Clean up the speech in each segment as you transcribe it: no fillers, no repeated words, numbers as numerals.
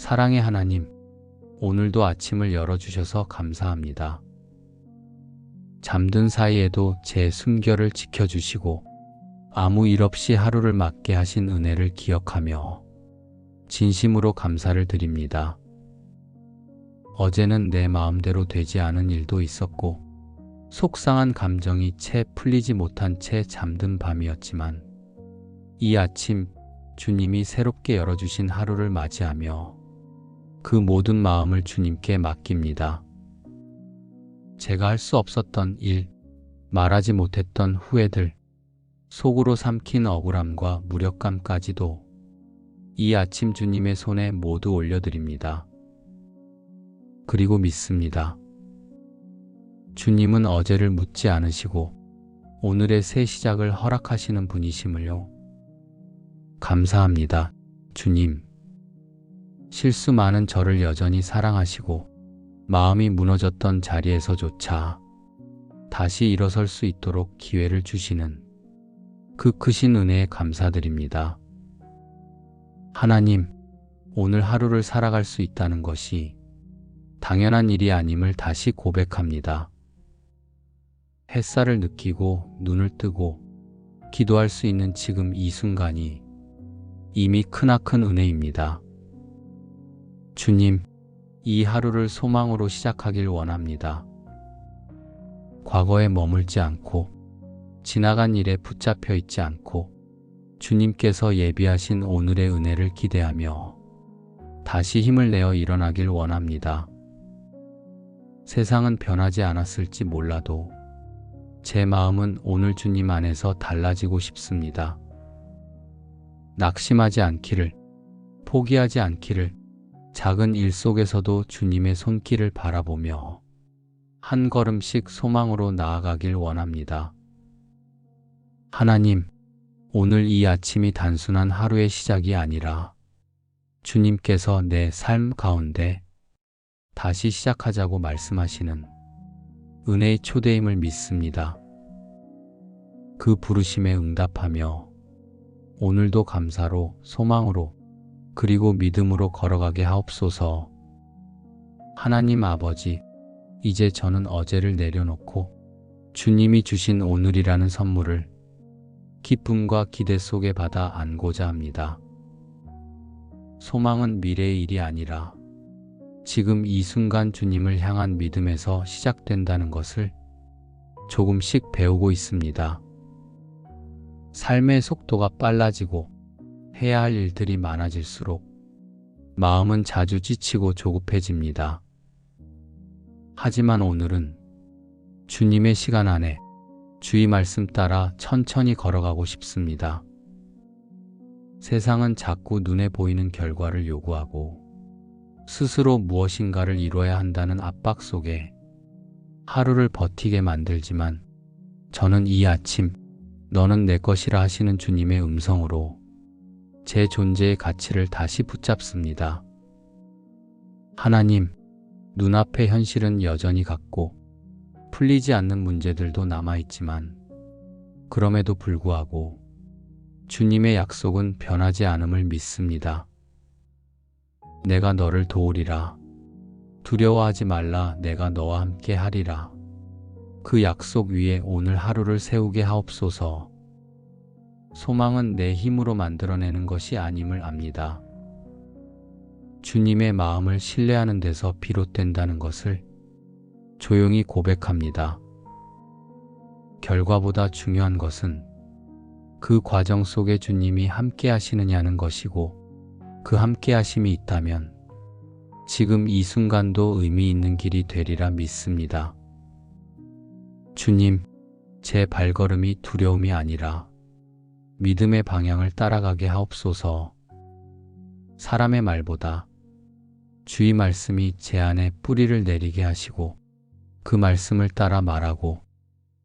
사랑의 하나님, 오늘도 아침을 열어주셔서 감사합니다. 잠든 사이에도 제 숨결을 지켜주시고 아무 일 없이 하루를 맞게 하신 은혜를 기억하며 진심으로 감사를 드립니다. 어제는 내 마음대로 되지 않은 일도 있었고 속상한 감정이 채 풀리지 못한 채 잠든 밤이었지만 이 아침 주님이 새롭게 열어주신 하루를 맞이하며 그 모든 마음을 주님께 맡깁니다. 제가 할 수 없었던 일, 말하지 못했던 후회들, 속으로 삼킨 억울함과 무력감까지도 이 아침 주님의 손에 모두 올려드립니다. 그리고 믿습니다. 주님은 어제를 묻지 않으시고 오늘의 새 시작을 허락하시는 분이심을요. 감사합니다, 주님. 실수 많은 저를 여전히 사랑하시고 마음이 무너졌던 자리에서조차 다시 일어설 수 있도록 기회를 주시는 그 크신 은혜에 감사드립니다. 하나님, 오늘 하루를 살아갈 수 있다는 것이 당연한 일이 아님을 다시 고백합니다. 햇살을 느끼고 눈을 뜨고 기도할 수 있는 지금 이 순간이 이미 크나큰 은혜입니다. 주님, 이 하루를 소망으로 시작하길 원합니다. 과거에 머물지 않고 지나간 일에 붙잡혀 있지 않고 주님께서 예비하신 오늘의 은혜를 기대하며 다시 힘을 내어 일어나길 원합니다. 세상은 변하지 않았을지 몰라도 제 마음은 오늘 주님 안에서 달라지고 싶습니다. 낙심하지 않기를, 포기하지 않기를, 작은 일 속에서도 주님의 손길을 바라보며 한 걸음씩 소망으로 나아가길 원합니다. 하나님, 오늘 이 아침이 단순한 하루의 시작이 아니라 주님께서 내 삶 가운데 다시 시작하자고 말씀하시는 은혜의 초대임을 믿습니다. 그 부르심에 응답하며 오늘도 감사로, 소망으로, 그리고 믿음으로 걸어가게 하옵소서. 하나님 아버지, 이제 저는 어제를 내려놓고 주님이 주신 오늘이라는 선물을 기쁨과 기대 속에 받아 안고자 합니다. 소망은 미래의 일이 아니라 지금 이 순간 주님을 향한 믿음에서 시작된다는 것을 조금씩 배우고 있습니다. 삶의 속도가 빨라지고 해야 할 일들이 많아질수록 마음은 자주 지치고 조급해집니다. 하지만 오늘은 주님의 시간 안에 주의 말씀 따라 천천히 걸어가고 싶습니다. 세상은 자꾸 눈에 보이는 결과를 요구하고 스스로 무엇인가를 이뤄야 한다는 압박 속에 하루를 버티게 만들지만 저는 이 아침 너는 내 것이라 하시는 주님의 음성으로 제 존재의 가치를 다시 붙잡습니다. 하나님, 눈앞의 현실은 여전히 같고 풀리지 않는 문제들도 남아있지만 그럼에도 불구하고 주님의 약속은 변하지 않음을 믿습니다. 내가 너를 도우리라. 두려워하지 말라. 내가 너와 함께 하리라. 그 약속 위에 오늘 하루를 세우게 하옵소서. 소망은 내 힘으로 만들어내는 것이 아님을 압니다. 주님의 마음을 신뢰하는 데서 비롯된다는 것을 조용히 고백합니다. 결과보다 중요한 것은 그 과정 속에 주님이 함께 하시느냐는 것이고 그 함께 하심이 있다면 지금 이 순간도 의미 있는 길이 되리라 믿습니다. 주님, 제 발걸음이 두려움이 아니라 믿음의 방향을 따라가게 하옵소서. 사람의 말보다 주의 말씀이 제 안에 뿌리를 내리게 하시고 그 말씀을 따라 말하고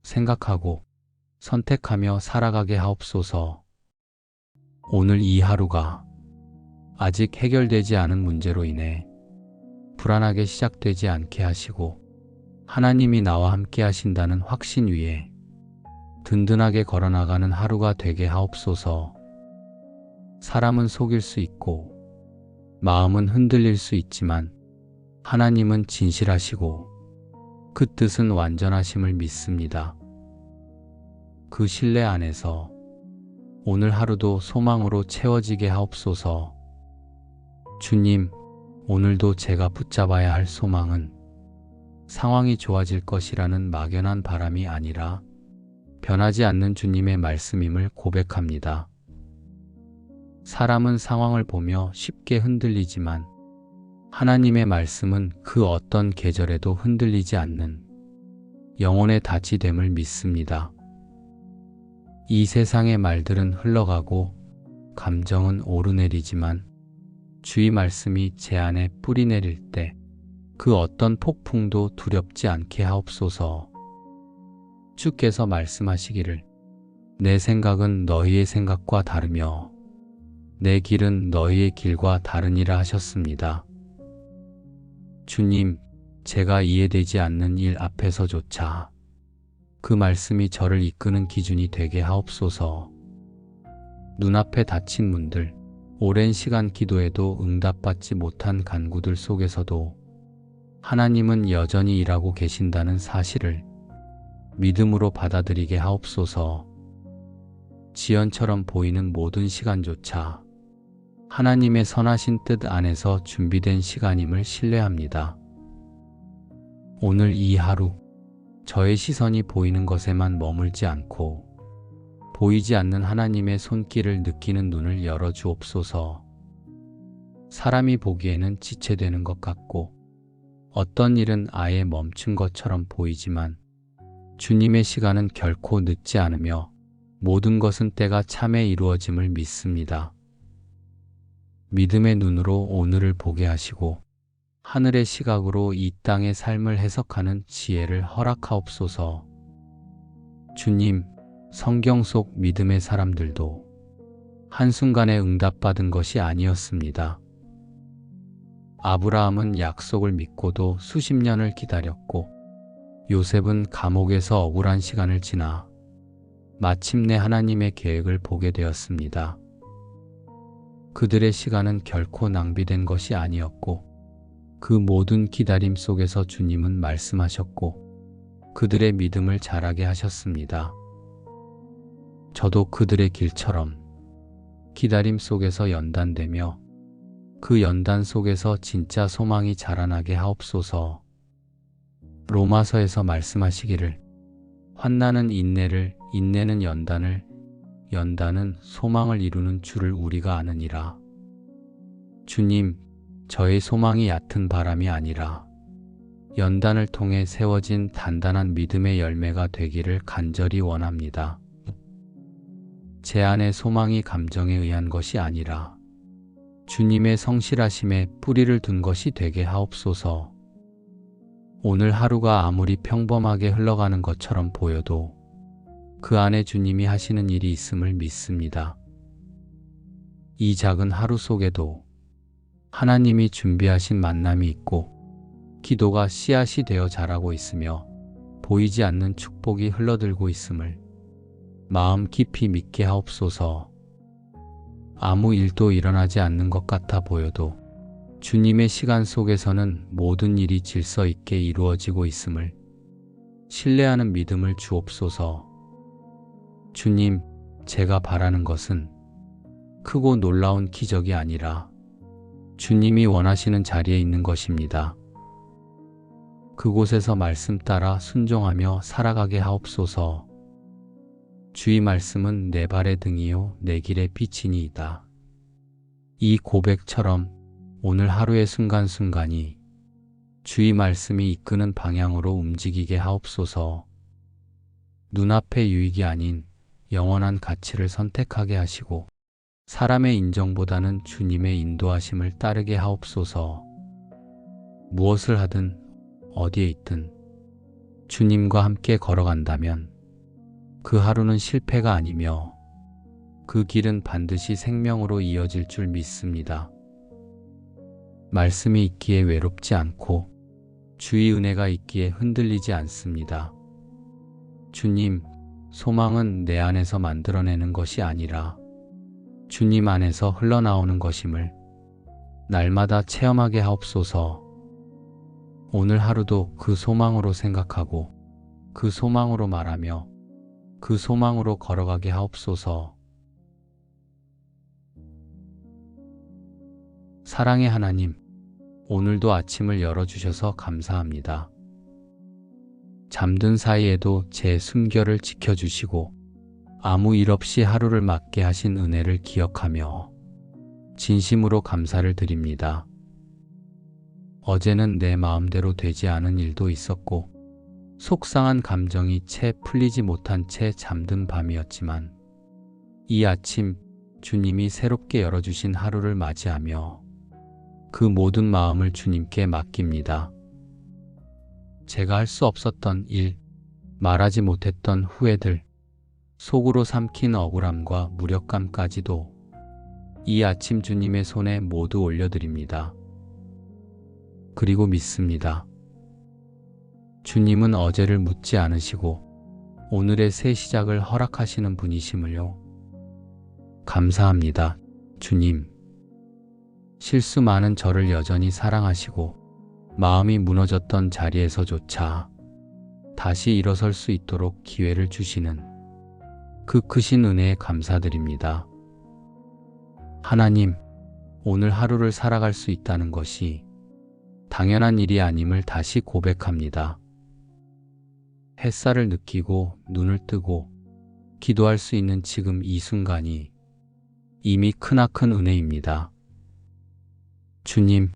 생각하고 선택하며 살아가게 하옵소서. 오늘 이 하루가 아직 해결되지 않은 문제로 인해 불안하게 시작되지 않게 하시고 하나님이 나와 함께 하신다는 확신 위에 든든하게 걸어나가는 하루가 되게 하옵소서. 사람은 속일 수 있고 마음은 흔들릴 수 있지만 하나님은 진실하시고 그 뜻은 완전하심을 믿습니다. 그 신뢰 안에서 오늘 하루도 소망으로 채워지게 하옵소서. 주님, 오늘도 제가 붙잡아야 할 소망은 상황이 좋아질 것이라는 막연한 바람이 아니라 변하지 않는 주님의 말씀임을 고백합니다. 사람은 상황을 보며 쉽게 흔들리지만 하나님의 말씀은 그 어떤 계절에도 흔들리지 않는 영혼의 닷이 됨을 믿습니다. 이 세상의 말들은 흘러가고 감정은 오르내리지만 주의 말씀이 제 안에 뿌리 내릴 때 그 어떤 폭풍도 두렵지 않게 하옵소서. 주께서 말씀하시기를 내 생각은 너희의 생각과 다르며 내 길은 너희의 길과 다르니라 하셨습니다. 주님, 제가 이해되지 않는 일 앞에서조차 그 말씀이 저를 이끄는 기준이 되게 하옵소서. 눈앞에 닫힌 문들, 오랜 시간 기도해도 응답받지 못한 간구들 속에서도 하나님은 여전히 일하고 계신다는 사실을 믿음으로 받아들이게 하옵소서. 지연처럼 보이는 모든 시간조차 하나님의 선하신 뜻 안에서 준비된 시간임을 신뢰합니다. 오늘 이 하루 저의 시선이 보이는 것에만 머물지 않고 보이지 않는 하나님의 손길을 느끼는 눈을 열어주옵소서. 사람이 보기에는 지체되는 것 같고 어떤 일은 아예 멈춘 것처럼 보이지만 주님의 시간은 결코 늦지 않으며 모든 것은 때가 참에 이루어짐을 믿습니다. 믿음의 눈으로 오늘을 보게 하시고 하늘의 시각으로 이 땅의 삶을 해석하는 지혜를 허락하옵소서. 주님, 성경 속 믿음의 사람들도 한순간에 응답받은 것이 아니었습니다. 아브라함은 약속을 믿고도 수십 년을 기다렸고 요셉은 감옥에서 억울한 시간을 지나 마침내 하나님의 계획을 보게 되었습니다. 그들의 시간은 결코 낭비된 것이 아니었고 그 모든 기다림 속에서 주님은 말씀하셨고 그들의 믿음을 자라게 하셨습니다. 저도 그들의 길처럼 기다림 속에서 연단되며 그 연단 속에서 진짜 소망이 자라나게 하옵소서. 로마서에서 말씀하시기를 환난은 인내를, 인내는 연단을, 연단은 소망을 이루는 줄을 우리가 아느니라. 주님, 저의 소망이 얕은 바람이 아니라 연단을 통해 세워진 단단한 믿음의 열매가 되기를 간절히 원합니다. 제 안의 소망이 감정에 의한 것이 아니라 주님의 성실하심에 뿌리를 둔 것이 되게 하옵소서. 오늘 하루가 아무리 평범하게 흘러가는 것처럼 보여도 그 안에 주님이 하시는 일이 있음을 믿습니다. 이 작은 하루 속에도 하나님이 준비하신 만남이 있고 기도가 씨앗이 되어 자라고 있으며 보이지 않는 축복이 흘러들고 있음을 마음 깊이 믿게 하옵소서. 아무 일도 일어나지 않는 것 같아 보여도 주님의 시간 속에서는 모든 일이 질서 있게 이루어지고 있음을 신뢰하는 믿음을 주옵소서. 주님, 제가 바라는 것은 크고 놀라운 기적이 아니라 주님이 원하시는 자리에 있는 것입니다. 그곳에서 말씀 따라 순종하며 살아가게 하옵소서. 주의 말씀은 내 발의 등이요 내 길의 빛이니이다. 이 고백처럼 오늘 하루의 순간순간이 주의 말씀이 이끄는 방향으로 움직이게 하옵소서. 눈앞의 유익이 아닌 영원한 가치를 선택하게 하시고 사람의 인정보다는 주님의 인도하심을 따르게 하옵소서. 무엇을 하든 어디에 있든 주님과 함께 걸어간다면 그 하루는 실패가 아니며 그 길은 반드시 생명으로 이어질 줄 믿습니다. 말씀이 있기에 외롭지 않고 주의 은혜가 있기에 흔들리지 않습니다. 주님, 소망은 내 안에서 만들어내는 것이 아니라 주님 안에서 흘러나오는 것임을 날마다 체험하게 하옵소서. 오늘 하루도 그 소망으로 생각하고 그 소망으로 말하며 그 소망으로 걸어가게 하옵소서. 사랑의 하나님, 오늘도 아침을 열어주셔서 감사합니다. 잠든 사이에도 제 숨결을 지켜주시고 아무 일 없이 하루를 맞게 하신 은혜를 기억하며 진심으로 감사를 드립니다. 어제는 내 마음대로 되지 않은 일도 있었고 속상한 감정이 채 풀리지 못한 채 잠든 밤이었지만 이 아침 주님이 새롭게 열어주신 하루를 맞이하며 그 모든 마음을 주님께 맡깁니다. 제가 할 수 없었던 일, 말하지 못했던 후회들, 속으로 삼킨 억울함과 무력감까지도 이 아침 주님의 손에 모두 올려드립니다. 그리고 믿습니다. 주님은 어제를 묻지 않으시고 오늘의 새 시작을 허락하시는 분이심을요. 감사합니다, 주님. 실수 많은 저를 여전히 사랑하시고 마음이 무너졌던 자리에서조차 다시 일어설 수 있도록 기회를 주시는 그 크신 은혜에 감사드립니다. 하나님, 오늘 하루를 살아갈 수 있다는 것이 당연한 일이 아님을 다시 고백합니다. 햇살을 느끼고 눈을 뜨고 기도할 수 있는 지금 이 순간이 이미 크나큰 은혜입니다. 주님,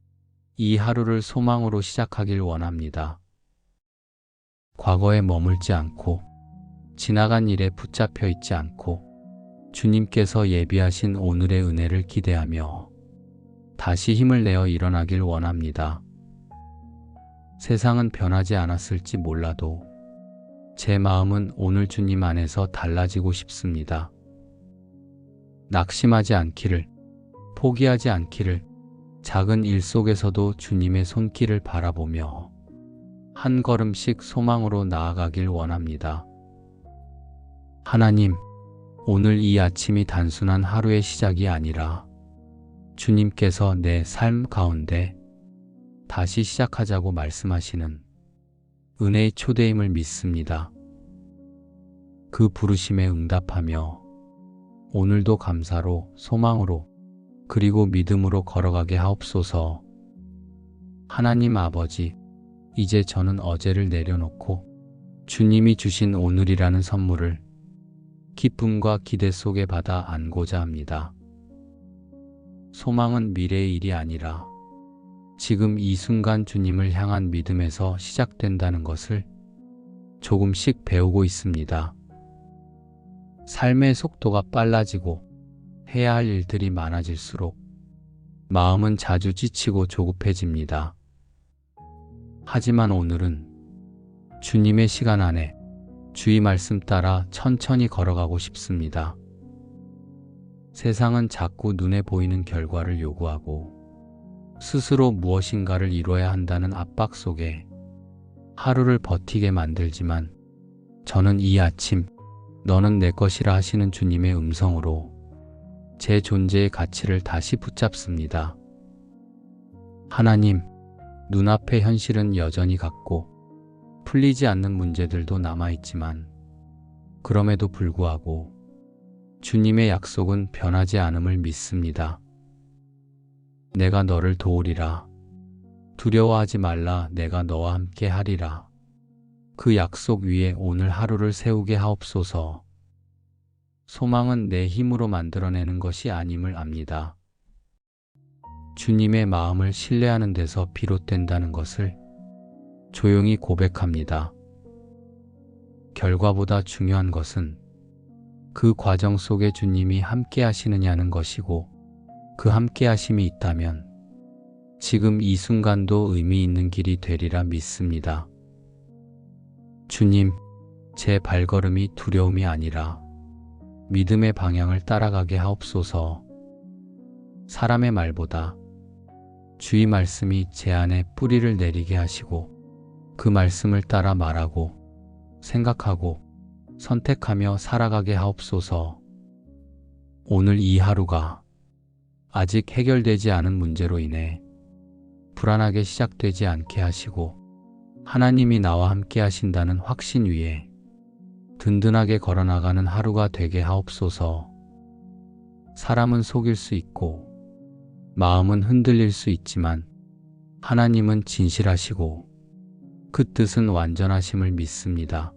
이 하루를 소망으로 시작하길 원합니다. 과거에 머물지 않고 지나간 일에 붙잡혀 있지 않고 주님께서 예비하신 오늘의 은혜를 기대하며 다시 힘을 내어 일어나길 원합니다. 세상은 변하지 않았을지 몰라도 제 마음은 오늘 주님 안에서 달라지고 싶습니다. 낙심하지 않기를, 포기하지 않기를, 작은 일 속에서도 주님의 손길을 바라보며 한 걸음씩 소망으로 나아가길 원합니다. 하나님, 오늘 이 아침이 단순한 하루의 시작이 아니라 주님께서 내 삶 가운데 다시 시작하자고 말씀하시는 은혜의 초대임을 믿습니다. 그 부르심에 응답하며 오늘도 감사로, 소망으로, 그리고 믿음으로 걸어가게 하옵소서. 하나님 아버지, 이제 저는 어제를 내려놓고 주님이 주신 오늘이라는 선물을 기쁨과 기대 속에 받아 안고자 합니다. 소망은 미래의 일이 아니라 지금 이 순간 주님을 향한 믿음에서 시작된다는 것을 조금씩 배우고 있습니다. 삶의 속도가 빨라지고 해야 할 일들이 많아질수록 마음은 자주 지치고 조급해집니다. 하지만 오늘은 주님의 시간 안에 주의 말씀 따라 천천히 걸어가고 싶습니다. 세상은 자꾸 눈에 보이는 결과를 요구하고 스스로 무엇인가를 이뤄야 한다는 압박 속에 하루를 버티게 만들지만 저는 이 아침 너는 내 것이라 하시는 주님의 음성으로 제 존재의 가치를 다시 붙잡습니다. 하나님, 눈앞의 현실은 여전히 같고 풀리지 않는 문제들도 남아있지만 그럼에도 불구하고 주님의 약속은 변하지 않음을 믿습니다. 내가 너를 도우리라. 두려워하지 말라. 내가 너와 함께 하리라. 그 약속 위에 오늘 하루를 세우게 하옵소서. 소망은 내 힘으로 만들어내는 것이 아님을 압니다. 주님의 마음을 신뢰하는 데서 비롯된다는 것을 조용히 고백합니다. 결과보다 중요한 것은 그 과정 속에 주님이 함께 하시느냐는 것이고 그 함께 하심이 있다면 지금 이 순간도 의미 있는 길이 되리라 믿습니다. 주님, 제 발걸음이 두려움이 아니라 믿음의 방향을 따라가게 하옵소서. 사람의 말보다 주의 말씀이 제 안에 뿌리를 내리게 하시고 그 말씀을 따라 말하고 생각하고 선택하며 살아가게 하옵소서. 오늘 이 하루가 아직 해결되지 않은 문제로 인해 불안하게 시작되지 않게 하시고 하나님이 나와 함께 하신다는 확신 위에 든든하게 걸어나가는 하루가 되게 하옵소서. 사람은 속일 수 있고 마음은 흔들릴 수 있지만 하나님은 진실하시고 그 뜻은 완전하심을 믿습니다.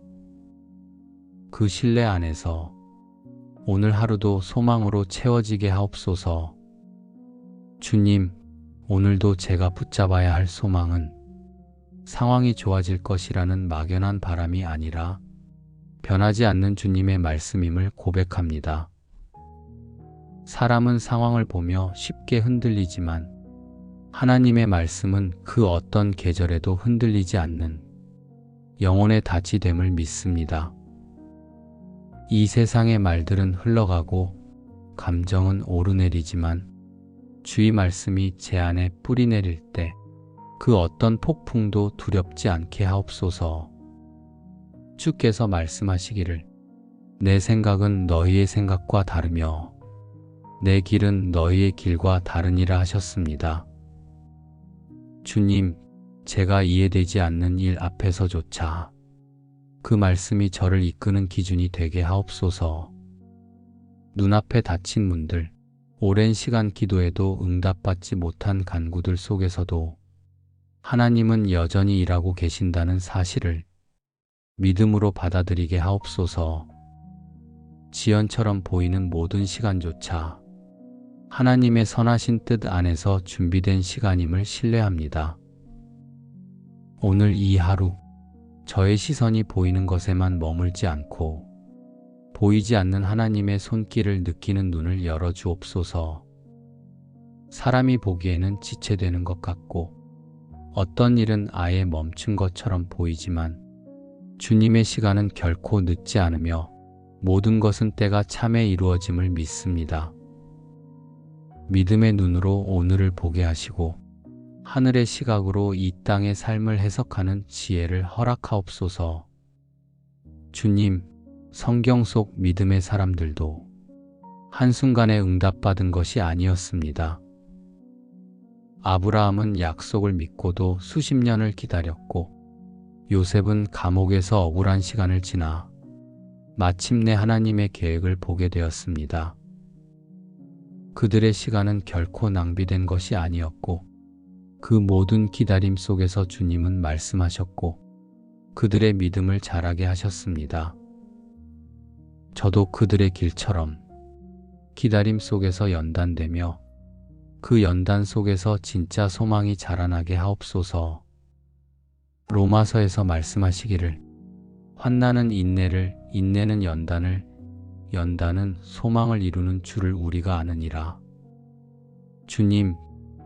그 신뢰 안에서 오늘 하루도 소망으로 채워지게 하옵소서. 주님, 오늘도 제가 붙잡아야 할 소망은 상황이 좋아질 것이라는 막연한 바람이 아니라 변하지 않는 주님의 말씀임을 고백합니다. 사람은 상황을 보며 쉽게 흔들리지만 하나님의 말씀은 그 어떤 계절에도 흔들리지 않는 영혼의 닫이됨을 믿습니다. 이 세상의 말들은 흘러가고 감정은 오르내리지만 주의 말씀이 제 안에 뿌리 내릴 때 그 어떤 폭풍도 두렵지 않게 하옵소서. 주께서 말씀하시기를 내 생각은 너희의 생각과 다르며 내 길은 너희의 길과 다르니라 하셨습니다. 주님, 제가 이해되지 않는 일 앞에서조차 그 말씀이 저를 이끄는 기준이 되게 하옵소서. 눈앞에 닫힌 문들, 오랜 시간 기도해도 응답받지 못한 간구들 속에서도 하나님은 여전히 일하고 계신다는 사실을 믿음으로 받아들이게 하옵소서. 지연처럼 보이는 모든 시간조차 하나님의 선하신 뜻 안에서 준비된 시간임을 신뢰합니다. 오늘 이 하루, 저의 시선이 보이는 것에만 머물지 않고 보이지 않는 하나님의 손길을 느끼는 눈을 열어주옵소서. 사람이 보기에는 지체되는 것 같고 어떤 일은 아예 멈춘 것처럼 보이지만 주님의 시간은 결코 늦지 않으며 모든 것은 때가 참에 이루어짐을 믿습니다. 믿음의 눈으로 오늘을 보게 하시고 하늘의 시각으로 이 땅의 삶을 해석하는 지혜를 허락하옵소서. 주님, 성경 속 믿음의 사람들도 한순간에 응답받은 것이 아니었습니다. 아브라함은 약속을 믿고도 수십 년을 기다렸고 요셉은 감옥에서 억울한 시간을 지나 마침내 하나님의 계획을 보게 되었습니다. 그들의 시간은 결코 낭비된 것이 아니었고 그 모든 기다림 속에서 주님은 말씀하셨고 그들의 믿음을 자라게 하셨습니다. 저도 그들의 길처럼 기다림 속에서 연단되며 그 연단 속에서 진짜 소망이 자라나게 하옵소서. 로마서에서 말씀하시기를 환난은 인내를, 인내는 연단을, 연단은 소망을 이루는 줄을 우리가 아느니라. 주님,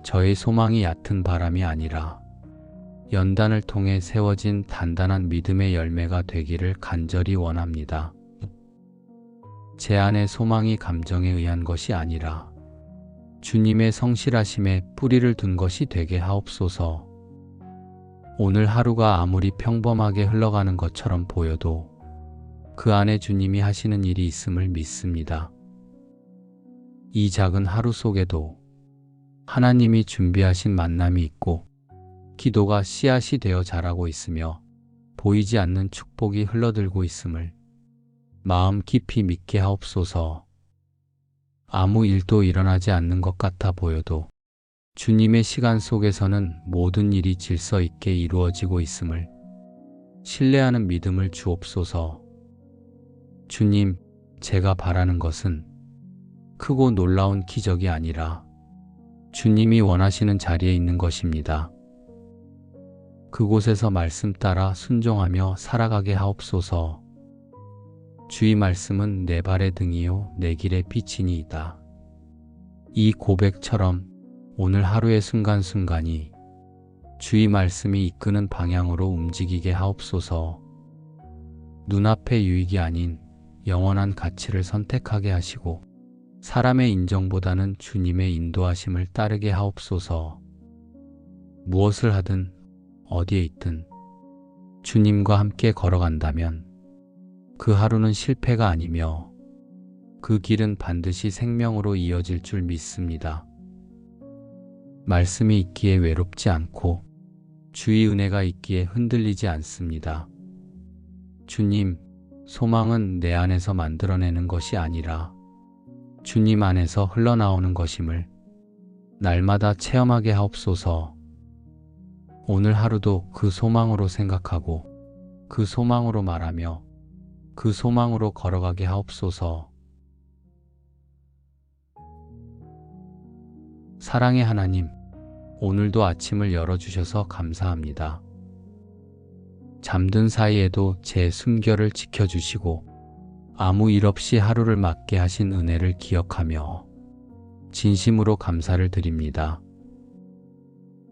저의 소망이 얕은 바람이 아니라 연단을 통해 세워진 단단한 믿음의 열매가 되기를 간절히 원합니다. 제 안의 소망이 감정에 의한 것이 아니라 주님의 성실하심에 뿌리를 둔 것이 되게 하옵소서. 오늘 하루가 아무리 평범하게 흘러가는 것처럼 보여도 그 안에 주님이 하시는 일이 있음을 믿습니다. 이 작은 하루 속에도 하나님이 준비하신 만남이 있고 기도가 씨앗이 되어 자라고 있으며 보이지 않는 축복이 흘러들고 있음을 마음 깊이 믿게 하옵소서. 아무 일도 일어나지 않는 것 같아 보여도 주님의 시간 속에서는 모든 일이 질서 있게 이루어지고 있음을 신뢰하는 믿음을 주옵소서. 주님, 제가 바라는 것은 크고 놀라운 기적이 아니라 주님이 원하시는 자리에 있는 것입니다. 그곳에서 말씀 따라 순종하며 살아가게 하옵소서. 주의 말씀은 내 발의 등이요 내 길의 빛이니이다. 이 고백처럼 오늘 하루의 순간순간이 주의 말씀이 이끄는 방향으로 움직이게 하옵소서. 눈앞의 유익이 아닌 영원한 가치를 선택하게 하시고 사람의 인정보다는 주님의 인도하심을 따르게 하옵소서. 무엇을 하든 어디에 있든 주님과 함께 걸어간다면 그 하루는 실패가 아니며 그 길은 반드시 생명으로 이어질 줄 믿습니다. 말씀이 있기에 외롭지 않고 주의 은혜가 있기에 흔들리지 않습니다. 주님, 소망은 내 안에서 만들어내는 것이 아니라 주님 안에서 흘러나오는 것임을 날마다 체험하게 하옵소서. 오늘 하루도 그 소망으로 생각하고 그 소망으로 말하며 그 소망으로 걸어가게 하옵소서. 사랑의 하나님, 오늘도 아침을 열어주셔서 감사합니다. 잠든 사이에도 제 숨결을 지켜주시고 아무 일 없이 하루를 맞게 하신 은혜를 기억하며 진심으로 감사를 드립니다.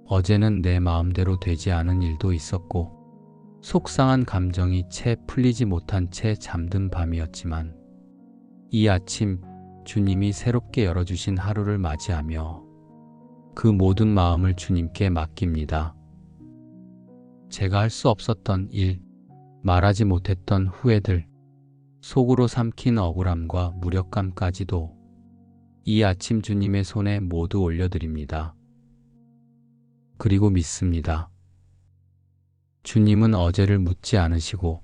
어제는 내 마음대로 되지 않은 일도 있었고 속상한 감정이 채 풀리지 못한 채 잠든 밤이었지만 이 아침 주님이 새롭게 열어주신 하루를 맞이하며 그 모든 마음을 주님께 맡깁니다. 제가 할 수 없었던 일, 말하지 못했던 후회들, 속으로 삼킨 억울함과 무력감까지도 이 아침 주님의 손에 모두 올려드립니다. 그리고 믿습니다. 주님은 어제를 묻지 않으시고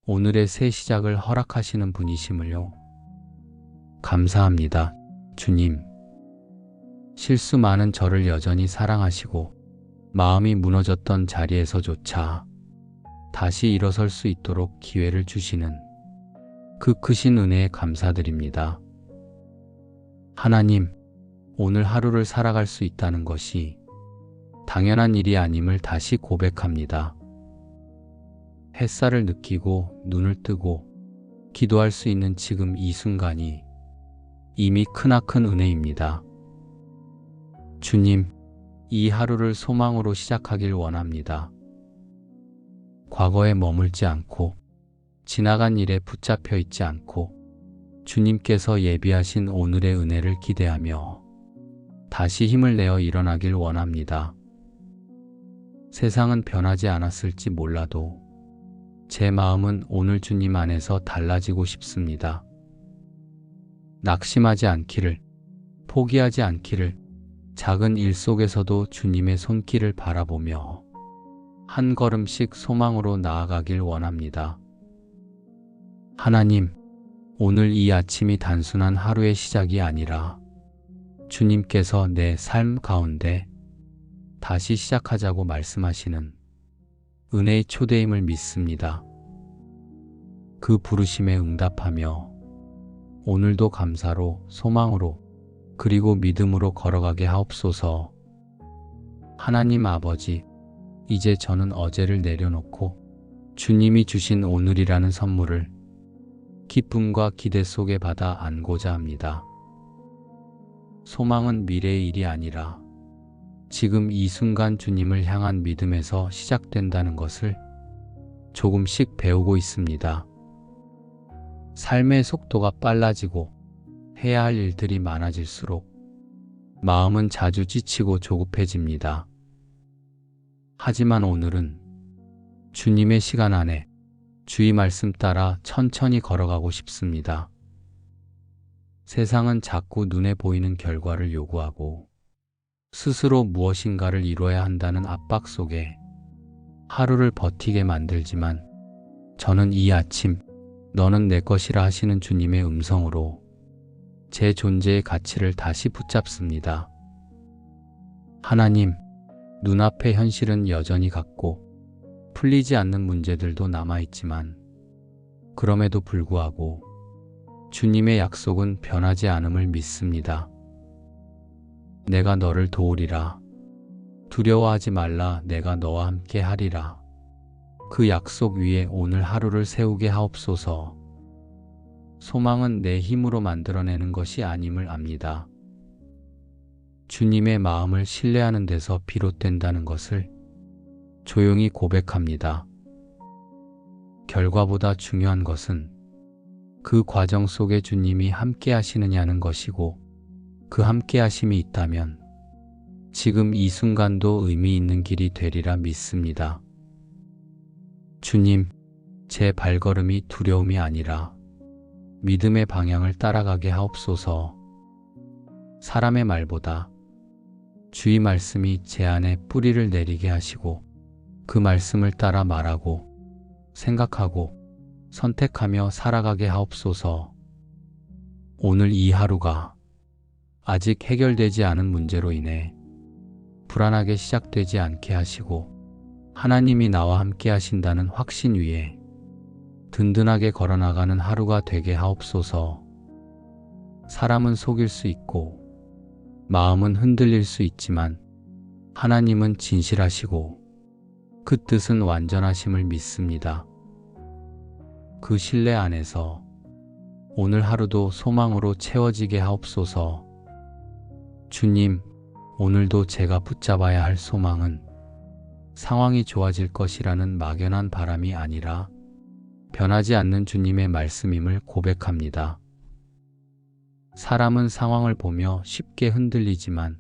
오늘의 새 시작을 허락하시는 분이심을요. 감사합니다, 주님. 실수 많은 저를 여전히 사랑하시고 마음이 무너졌던 자리에서조차 다시 일어설 수 있도록 기회를 주시는 그 크신 은혜에 감사드립니다. 하나님, 오늘 하루를 살아갈 수 있다는 것이 당연한 일이 아님을 다시 고백합니다. 햇살을 느끼고 눈을 뜨고 기도할 수 있는 지금 이 순간이 이미 크나큰 은혜입니다. 주님, 이 하루를 소망으로 시작하길 원합니다. 과거에 머물지 않고 지나간 일에 붙잡혀 있지 않고 주님께서 예비하신 오늘의 은혜를 기대하며 다시 힘을 내어 일어나길 원합니다. 세상은 변하지 않았을지 몰라도 제 마음은 오늘 주님 안에서 달라지고 싶습니다. 낙심하지 않기를, 포기하지 않기를, 작은 일 속에서도 주님의 손길을 바라보며 한 걸음씩 소망으로 나아가길 원합니다. 하나님, 오늘 이 아침이 단순한 하루의 시작이 아니라 주님께서 내 삶 가운데 다시 시작하자고 말씀하시는 은혜의 초대임을 믿습니다. 그 부르심에 응답하며 오늘도 감사로, 소망으로, 그리고 믿음으로 걸어가게 하옵소서. 하나님 아버지, 이제 저는 어제를 내려놓고 주님이 주신 오늘이라는 선물을 기쁨과 기대 속에 받아 안고자 합니다. 소망은 미래의 일이 아니라 지금 이 순간 주님을 향한 믿음에서 시작된다는 것을 조금씩 배우고 있습니다. 삶의 속도가 빨라지고 해야 할 일들이 많아질수록 마음은 자주 지치고 조급해집니다. 하지만 오늘은 주님의 시간 안에 주의 말씀 따라 천천히 걸어가고 싶습니다. 세상은 자꾸 눈에 보이는 결과를 요구하고 스스로 무엇인가를 이뤄야 한다는 압박 속에 하루를 버티게 만들지만 저는 이 아침 너는 내 것이라 하시는 주님의 음성으로 제 존재의 가치를 다시 붙잡습니다. 하나님, 눈앞의 현실은 여전히 같고 풀리지 않는 문제들도 남아있지만 그럼에도 불구하고 주님의 약속은 변하지 않음을 믿습니다. 내가 너를 도우리라. 두려워하지 말라. 내가 너와 함께 하리라. 그 약속 위에 오늘 하루를 세우게 하옵소서. 소망은 내 힘으로 만들어내는 것이 아님을 압니다. 주님의 마음을 신뢰하는 데서 비롯된다는 것을 조용히 고백합니다. 결과보다 중요한 것은 그 과정 속에 주님이 함께 하시느냐는 것이고 그 함께 하심이 있다면 지금 이 순간도 의미 있는 길이 되리라 믿습니다. 주님, 제 발걸음이 두려움이 아니라 믿음의 방향을 따라가게 하옵소서. 사람의 말보다 주의 말씀이 제 안에 뿌리를 내리게 하시고 그 말씀을 따라 말하고 생각하고 선택하며 살아가게 하옵소서. 오늘 이 하루가 아직 해결되지 않은 문제로 인해 불안하게 시작되지 않게 하시고 하나님이 나와 함께 하신다는 확신 위에 든든하게 걸어나가는 하루가 되게 하옵소서. 사람은 속일 수 있고 마음은 흔들릴 수 있지만 하나님은 진실하시고 그 뜻은 완전하심을 믿습니다. 그 신뢰 안에서 오늘 하루도 소망으로 채워지게 하옵소서. 주님, 오늘도 제가 붙잡아야 할 소망은 상황이 좋아질 것이라는 막연한 바람이 아니라 변하지 않는 주님의 말씀임을 고백합니다. 사람은 상황을 보며 쉽게 흔들리지만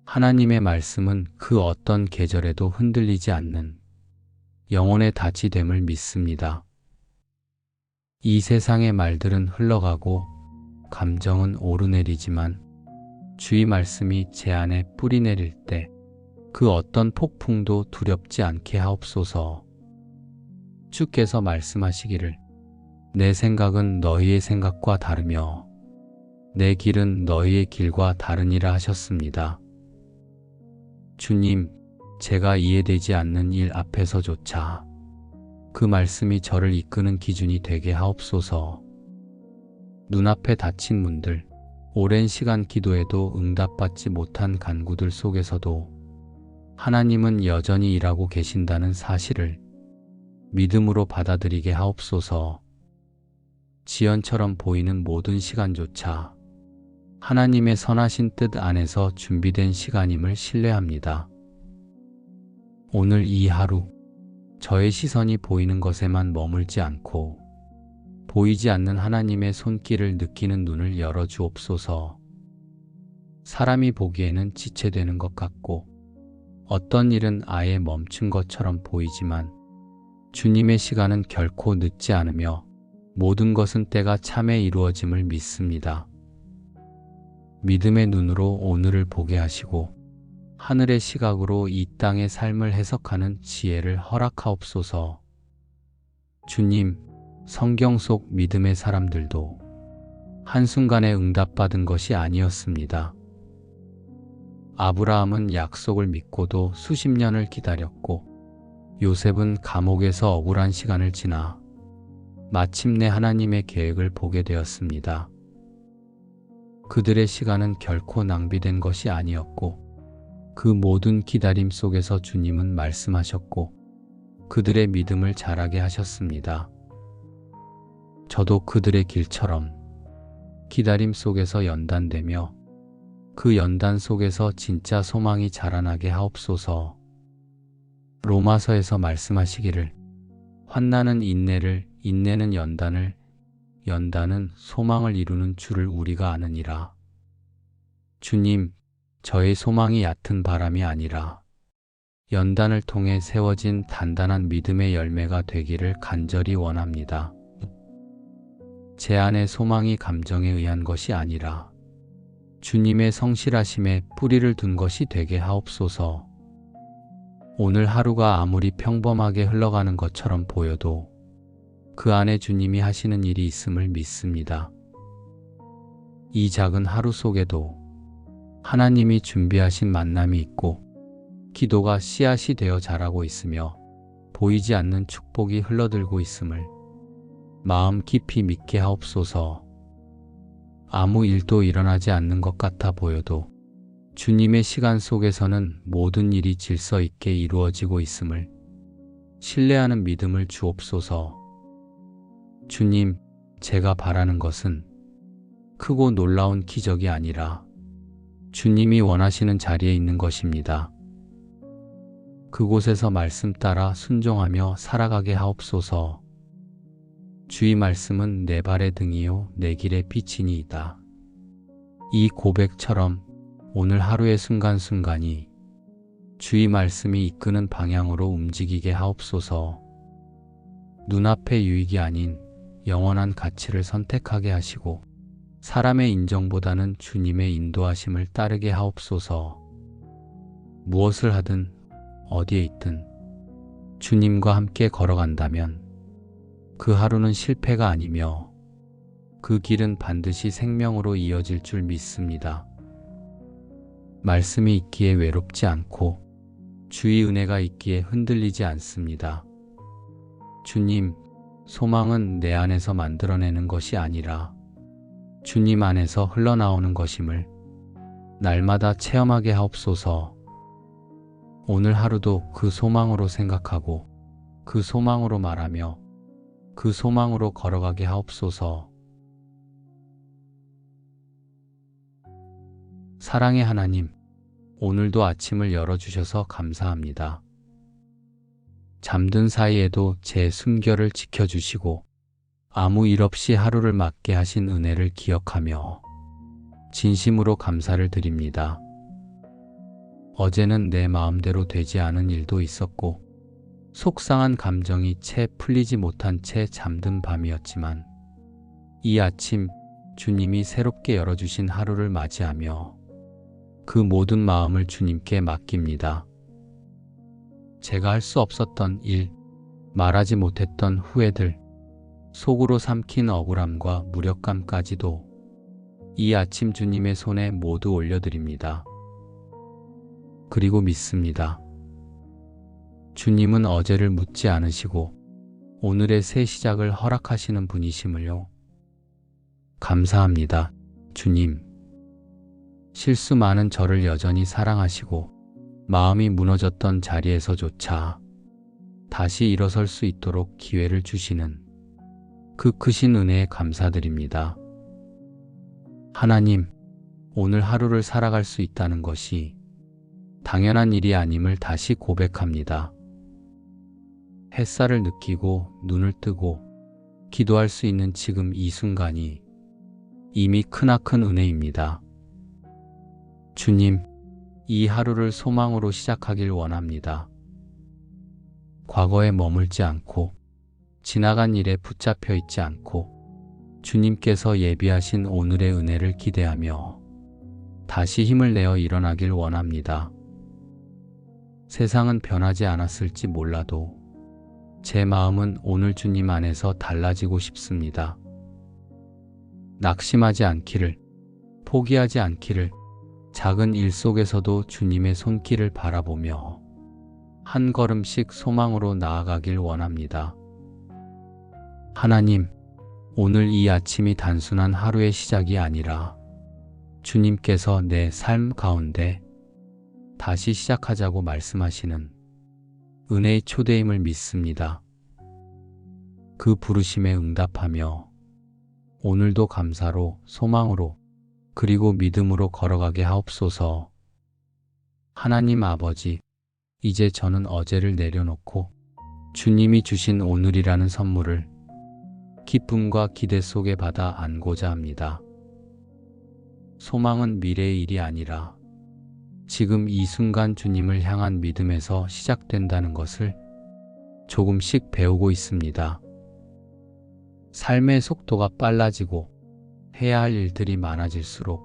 하나님의 말씀은 그 어떤 계절에도 흔들리지 않는 영혼의 닫이됨을 믿습니다. 이 세상의 말들은 흘러가고 감정은 오르내리지만 주의 말씀이 제 안에 뿌리 내릴 때 그 어떤 폭풍도 두렵지 않게 하옵소서. 주께서 말씀하시기를 내 생각은 너희의 생각과 다르며 내 길은 너희의 길과 다르니라 하셨습니다. 주님, 제가 이해되지 않는 일 앞에서조차 그 말씀이 저를 이끄는 기준이 되게 하옵소서. 눈앞에 닫힌 문들, 오랜 시간 기도해도 응답받지 못한 간구들 속에서도 하나님은 여전히 일하고 계신다는 사실을 믿음으로 받아들이게 하옵소서. 지연처럼 보이는 모든 시간조차 하나님의 선하신 뜻 안에서 준비된 시간임을 신뢰합니다. 오늘 이 하루, 저의 시선이 보이는 것에만 머물지 않고 보이지 않는 하나님의 손길을 느끼는 눈을 열어주옵소서. 사람이 보기에는 지체되는 것 같고 어떤 일은 아예 멈춘 것처럼 보이지만 주님의 시간은 결코 늦지 않으며 모든 것은 때가 참에 이루어짐을 믿습니다. 믿음의 눈으로 오늘을 보게 하시고 하늘의 시각으로 이 땅의 삶을 해석하는 지혜를 허락하옵소서. 주님, 성경 속 믿음의 사람들도 한순간에 응답받은 것이 아니었습니다. 아브라함은 약속을 믿고도 수십 년을 기다렸고 요셉은 감옥에서 억울한 시간을 지나 마침내 하나님의 계획을 보게 되었습니다. 그들의 시간은 결코 낭비된 것이 아니었고 그 모든 기다림 속에서 주님은 말씀하셨고 그들의 믿음을 자라게 하셨습니다. 저도 그들의 길처럼 기다림 속에서 연단되며 그 연단 속에서 진짜 소망이 자라나게 하옵소서. 로마서에서 말씀하시기를 환난은 인내를, 인내는 연단을, 연단은 소망을 이루는 줄을 우리가 아느니라. 주님, 저의 소망이 얕은 바람이 아니라 연단을 통해 세워진 단단한 믿음의 열매가 되기를 간절히 원합니다. 제 안의 소망이 감정에 의한 것이 아니라 주님의 성실하심에 뿌리를 둔 것이 되게 하옵소서. 오늘 하루가 아무리 평범하게 흘러가는 것처럼 보여도 그 안에 주님이 하시는 일이 있음을 믿습니다. 이 작은 하루 속에도 하나님이 준비하신 만남이 있고 기도가 씨앗이 되어 자라고 있으며 보이지 않는 축복이 흘러들고 있음을 마음 깊이 믿게 하옵소서. 아무 일도 일어나지 않는 것 같아 보여도 주님의 시간 속에서는 모든 일이 질서 있게 이루어지고 있음을 신뢰하는 믿음을 주옵소서. 주님, 제가 바라는 것은 크고 놀라운 기적이 아니라 주님이 원하시는 자리에 있는 것입니다. 그곳에서 말씀 따라 순종하며 살아가게 하옵소서. 주의 말씀은 내 발의 등이요 내 길의 빛이니이다. 이 고백처럼 오늘 하루의 순간순간이 주의 말씀이 이끄는 방향으로 움직이게 하옵소서. 눈앞의 유익이 아닌 영원한 가치를 선택하게 하시고 사람의 인정보다는 주님의 인도하심을 따르게 하옵소서. 무엇을 하든 어디에 있든 주님과 함께 걸어간다면 그 하루는 실패가 아니며 그 길은 반드시 생명으로 이어질 줄 믿습니다. 말씀이 있기에 외롭지 않고 주의 은혜가 있기에 흔들리지 않습니다. 주님, 소망은 내 안에서 만들어내는 것이 아니라 주님 안에서 흘러나오는 것임을 날마다 체험하게 하옵소서. 오늘 하루도 그 소망으로 생각하고 그 소망으로 말하며 그 소망으로 걸어가게 하옵소서. 사랑의 하나님, 오늘도 아침을 열어주셔서 감사합니다. 잠든 사이에도 제 숨결을 지켜주시고 아무 일 없이 하루를 맞게 하신 은혜를 기억하며 진심으로 감사를 드립니다. 어제는 내 마음대로 되지 않은 일도 있었고 속상한 감정이 채 풀리지 못한 채 잠든 밤이었지만 이 아침 주님이 새롭게 열어주신 하루를 맞이하며 그 모든 마음을 주님께 맡깁니다. 제가 할 수 없었던 일, 말하지 못했던 후회들, 속으로 삼킨 억울함과 무력감까지도 이 아침 주님의 손에 모두 올려드립니다. 그리고 믿습니다. 주님은 어제를 묻지 않으시고 오늘의 새 시작을 허락하시는 분이심을요. 감사합니다, 주님. 실수 많은 저를 여전히 사랑하시고 마음이 무너졌던 자리에서조차 다시 일어설 수 있도록 기회를 주시는 그 크신 은혜에 감사드립니다. 하나님, 오늘 하루를 살아갈 수 있다는 것이 당연한 일이 아님을 다시 고백합니다. 햇살을 느끼고 눈을 뜨고 기도할 수 있는 지금 이 순간이 이미 크나큰 은혜입니다. 주님, 이 하루를 소망으로 시작하길 원합니다. 과거에 머물지 않고 지나간 일에 붙잡혀 있지 않고 주님께서 예비하신 오늘의 은혜를 기대하며 다시 힘을 내어 일어나길 원합니다. 세상은 변하지 않았을지 몰라도 제 마음은 오늘 주님 안에서 달라지고 싶습니다. 낙심하지 않기를, 포기하지 않기를, 작은 일 속에서도 주님의 손길을 바라보며 한 걸음씩 소망으로 나아가길 원합니다. 하나님, 오늘 이 아침이 단순한 하루의 시작이 아니라 주님께서 내 삶 가운데 다시 시작하자고 말씀하시는 은혜의 초대임을 믿습니다. 그 부르심에 응답하며 오늘도 감사로, 소망으로, 그리고 믿음으로 걸어가게 하옵소서. 하나님 아버지, 이제 저는 어제를 내려놓고 주님이 주신 오늘이라는 선물을 기쁨과 기대 속에 받아 안고자 합니다. 소망은 미래의 일이 아니라 지금 이 순간 주님을 향한 믿음에서 시작된다는 것을 조금씩 배우고 있습니다. 삶의 속도가 빨라지고 해야 할 일들이 많아질수록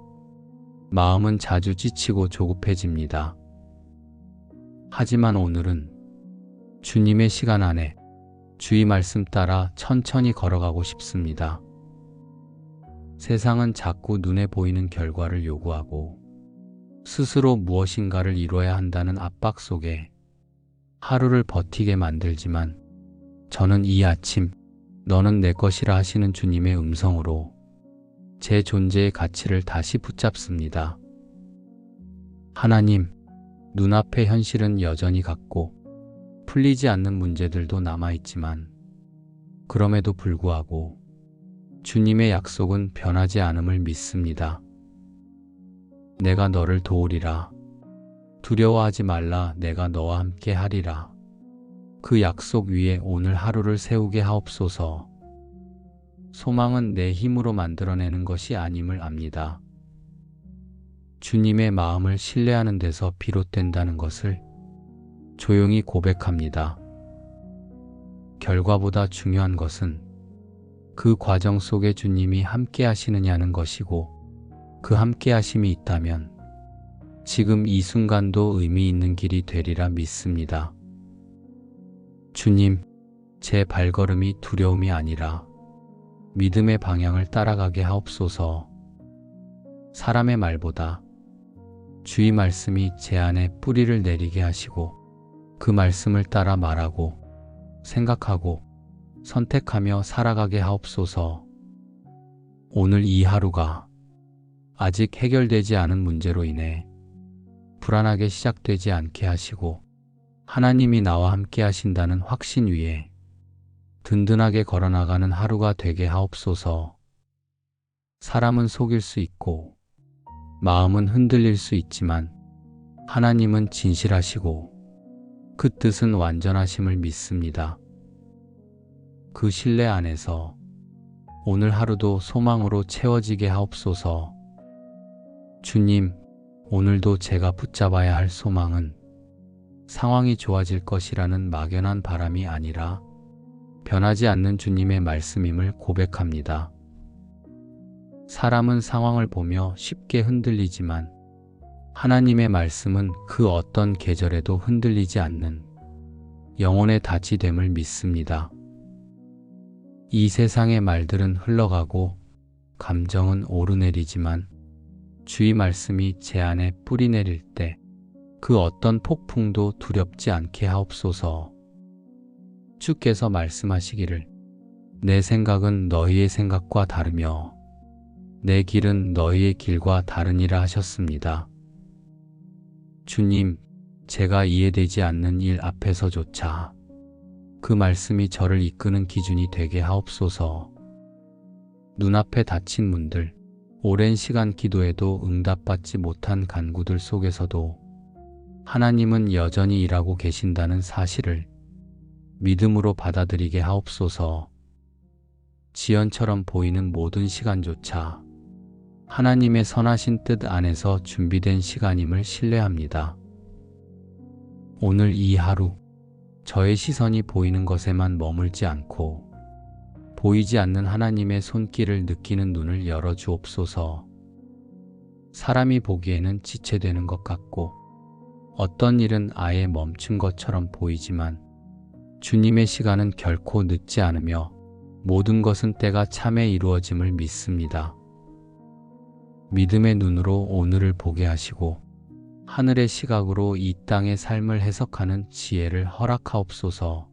마음은 자주 지치고 조급해집니다. 하지만 오늘은 주님의 시간 안에 주의 말씀 따라 천천히 걸어가고 싶습니다. 세상은 자꾸 눈에 보이는 결과를 요구하고 스스로 무엇인가를 이뤄야 한다는 압박 속에 하루를 버티게 만들지만 저는 이 아침 너는 내 것이라 하시는 주님의 음성으로 제 존재의 가치를 다시 붙잡습니다. 하나님, 눈앞의 현실은 여전히 같고 풀리지 않는 문제들도 남아있지만 그럼에도 불구하고 주님의 약속은 변하지 않음을 믿습니다. 내가 너를 도우리라. 두려워하지 말라. 내가 너와 함께 하리라. 그 약속 위에 오늘 하루를 세우게 하옵소서. 소망은 내 힘으로 만들어내는 것이 아님을 압니다. 주님의 마음을 신뢰하는 데서 비롯된다는 것을 조용히 고백합니다. 결과보다 중요한 것은 그 과정 속에 주님이 함께 하시느냐는 것이고 그 함께 하심이 있다면 지금 이 순간도 의미 있는 길이 되리라 믿습니다. 주님, 제 발걸음이 두려움이 아니라 믿음의 방향을 따라가게 하옵소서. 사람의 말보다 주의 말씀이 제 안에 뿌리를 내리게 하시고 그 말씀을 따라 말하고 생각하고 선택하며 살아가게 하옵소서. 오늘 이 하루가 아직 해결되지 않은 문제로 인해 불안하게 시작되지 않게 하시고 하나님이 나와 함께 하신다는 확신 위에 든든하게 걸어나가는 하루가 되게 하옵소서. 사람은 속일 수 있고 마음은 흔들릴 수 있지만 하나님은 진실하시고 그 뜻은 완전하심을 믿습니다. 그 신뢰 안에서 오늘 하루도 소망으로 채워지게 하옵소서. 주님, 오늘도 제가 붙잡아야 할 소망은 상황이 좋아질 것이라는 막연한 바람이 아니라 변하지 않는 주님의 말씀임을 고백합니다. 사람은 상황을 보며 쉽게 흔들리지만 하나님의 말씀은 그 어떤 계절에도 흔들리지 않는 영혼의 닷이 됨을 믿습니다. 이 세상의 말들은 흘러가고 감정은 오르내리지만 주의 말씀이 제 안에 뿌리 내릴 때 그 어떤 폭풍도 두렵지 않게 하옵소서. 주께서 말씀하시기를 내 생각은 너희의 생각과 다르며 내 길은 너희의 길과 다르니라 하셨습니다. 주님, 제가 이해되지 않는 일 앞에서조차 그 말씀이 저를 이끄는 기준이 되게 하옵소서. 눈앞에 닫힌 문들, 오랜 시간 기도해도 응답받지 못한 간구들 속에서도 하나님은 여전히 일하고 계신다는 사실을 믿음으로 받아들이게 하옵소서. 지연처럼 보이는 모든 시간조차 하나님의 선하신 뜻 안에서 준비된 시간임을 신뢰합니다. 오늘 이 하루 저의 시선이 보이는 것에만 머물지 않고 보이지 않는 하나님의 손길을 느끼는 눈을 열어주옵소서. 사람이 보기에는 지체되는 것 같고 어떤 일은 아예 멈춘 것처럼 보이지만 주님의 시간은 결코 늦지 않으며 모든 것은 때가 참에 이루어짐을 믿습니다. 믿음의 눈으로 오늘을 보게 하시고 하늘의 시각으로 이 땅의 삶을 해석하는 지혜를 허락하옵소서.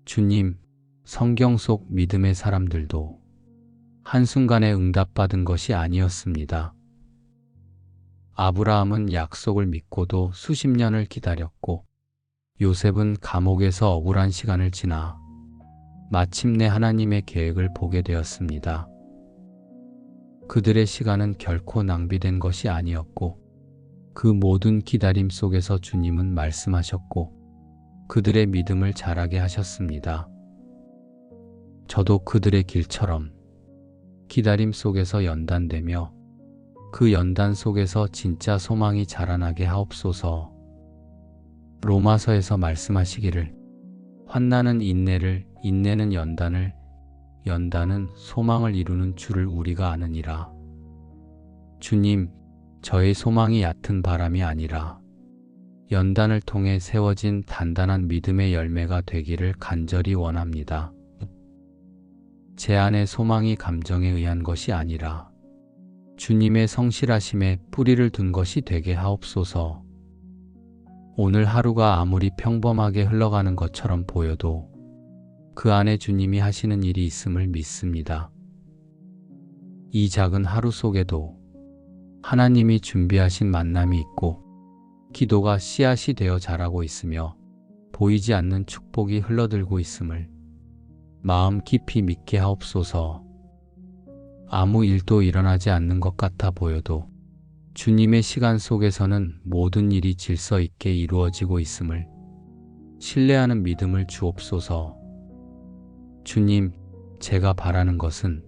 주님, 성경 속 믿음의 사람들도 한순간에 응답받은 것이 아니었습니다. 아브라함은 약속을 믿고도 수십 년을 기다렸고 요셉은 감옥에서 억울한 시간을 지나 마침내 하나님의 계획을 보게 되었습니다. 그들의 시간은 결코 낭비된 것이 아니었고 그 모든 기다림 속에서 주님은 말씀하셨고 그들의 믿음을 자라게 하셨습니다. 저도 그들의 길처럼 기다림 속에서 연단되며 그 연단 속에서 진짜 소망이 자라나게 하옵소서. 로마서에서 말씀하시기를 환난은 인내를, 인내는 연단을, 연단은 소망을 이루는 줄을 우리가 아느니라. 주님, 저의 소망이 얕은 바람이 아니라 연단을 통해 세워진 단단한 믿음의 열매가 되기를 간절히 원합니다. 제 안의 소망이 감정에 의한 것이 아니라 주님의 성실하심에 뿌리를 둔 것이 되게 하옵소서. 오늘 하루가 아무리 평범하게 흘러가는 것처럼 보여도 그 안에 주님이 하시는 일이 있음을 믿습니다. 이 작은 하루 속에도 하나님이 준비하신 만남이 있고 기도가 씨앗이 되어 자라고 있으며 보이지 않는 축복이 흘러들고 있음을 마음 깊이 믿게 하옵소서. 아무 일도 일어나지 않는 것 같아 보여도 주님의 시간 속에서는 모든 일이 질서 있게 이루어지고 있음을 신뢰하는 믿음을 주옵소서. 주님, 제가 바라는 것은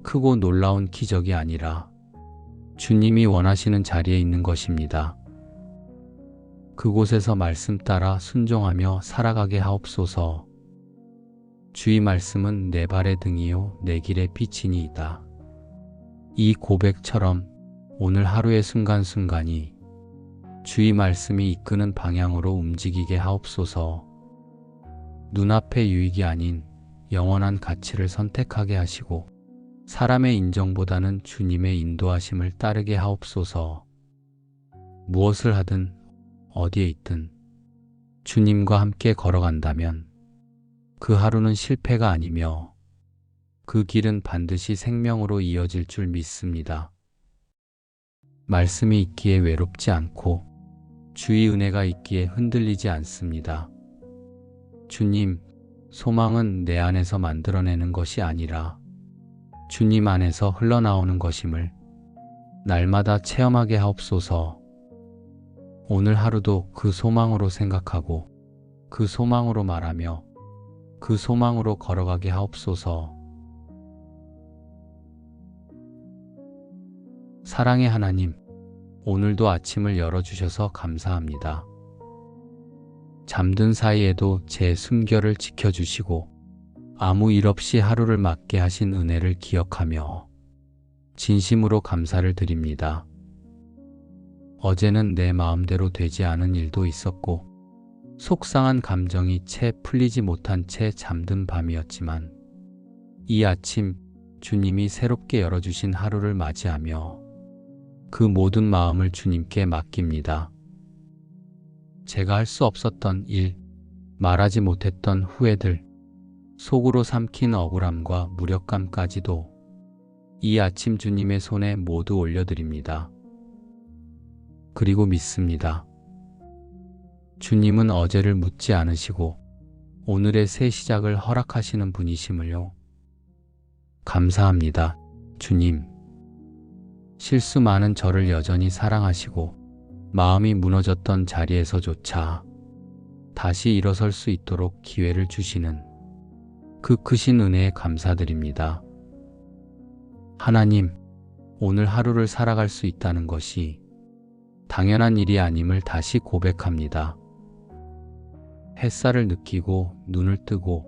크고 놀라운 기적이 아니라 주님이 원하시는 자리에 있는 것입니다. 그곳에서 말씀 따라 순종하며 살아가게 하옵소서. 주의 말씀은 내 발의 등이요 내 길의 빛이니이다. 이 고백처럼 오늘 하루의 순간순간이 주의 말씀이 이끄는 방향으로 움직이게 하옵소서. 눈앞의 유익이 아닌 영원한 가치를 선택하게 하시고 사람의 인정보다는 주님의 인도하심을 따르게 하옵소서. 무엇을 하든 어디에 있든 주님과 함께 걸어간다면 그 하루는 실패가 아니며 그 길은 반드시 생명으로 이어질 줄 믿습니다. 말씀이 있기에 외롭지 않고 주의 은혜가 있기에 흔들리지 않습니다. 주님, 소망은 내 안에서 만들어내는 것이 아니라 주님 안에서 흘러나오는 것임을 날마다 체험하게 하옵소서. 오늘 하루도 그 소망으로 생각하고 그 소망으로 말하며 그 소망으로 걸어가게 하옵소서. 사랑의 하나님, 오늘도 아침을 열어주셔서 감사합니다. 잠든 사이에도 제 숨결을 지켜주시고 아무 일 없이 하루를 맞게 하신 은혜를 기억하며 진심으로 감사를 드립니다. 어제는 내 마음대로 되지 않은 일도 있었고 속상한 감정이 채 풀리지 못한 채 잠든 밤이었지만 이 아침 주님이 새롭게 열어주신 하루를 맞이하며 그 모든 마음을 주님께 맡깁니다. 제가 할 수 없었던 일, 말하지 못했던 후회들, 속으로 삼킨 억울함과 무력감까지도 이 아침 주님의 손에 모두 올려드립니다. 그리고 믿습니다. 주님은 어제를 묻지 않으시고 오늘의 새 시작을 허락하시는 분이심을요. 감사합니다, 주님. 실수 많은 저를 여전히 사랑하시고 마음이 무너졌던 자리에서조차 다시 일어설 수 있도록 기회를 주시는 그 크신 은혜에 감사드립니다. 하나님, 오늘 하루를 살아갈 수 있다는 것이 당연한 일이 아님을 다시 고백합니다. 햇살을 느끼고 눈을 뜨고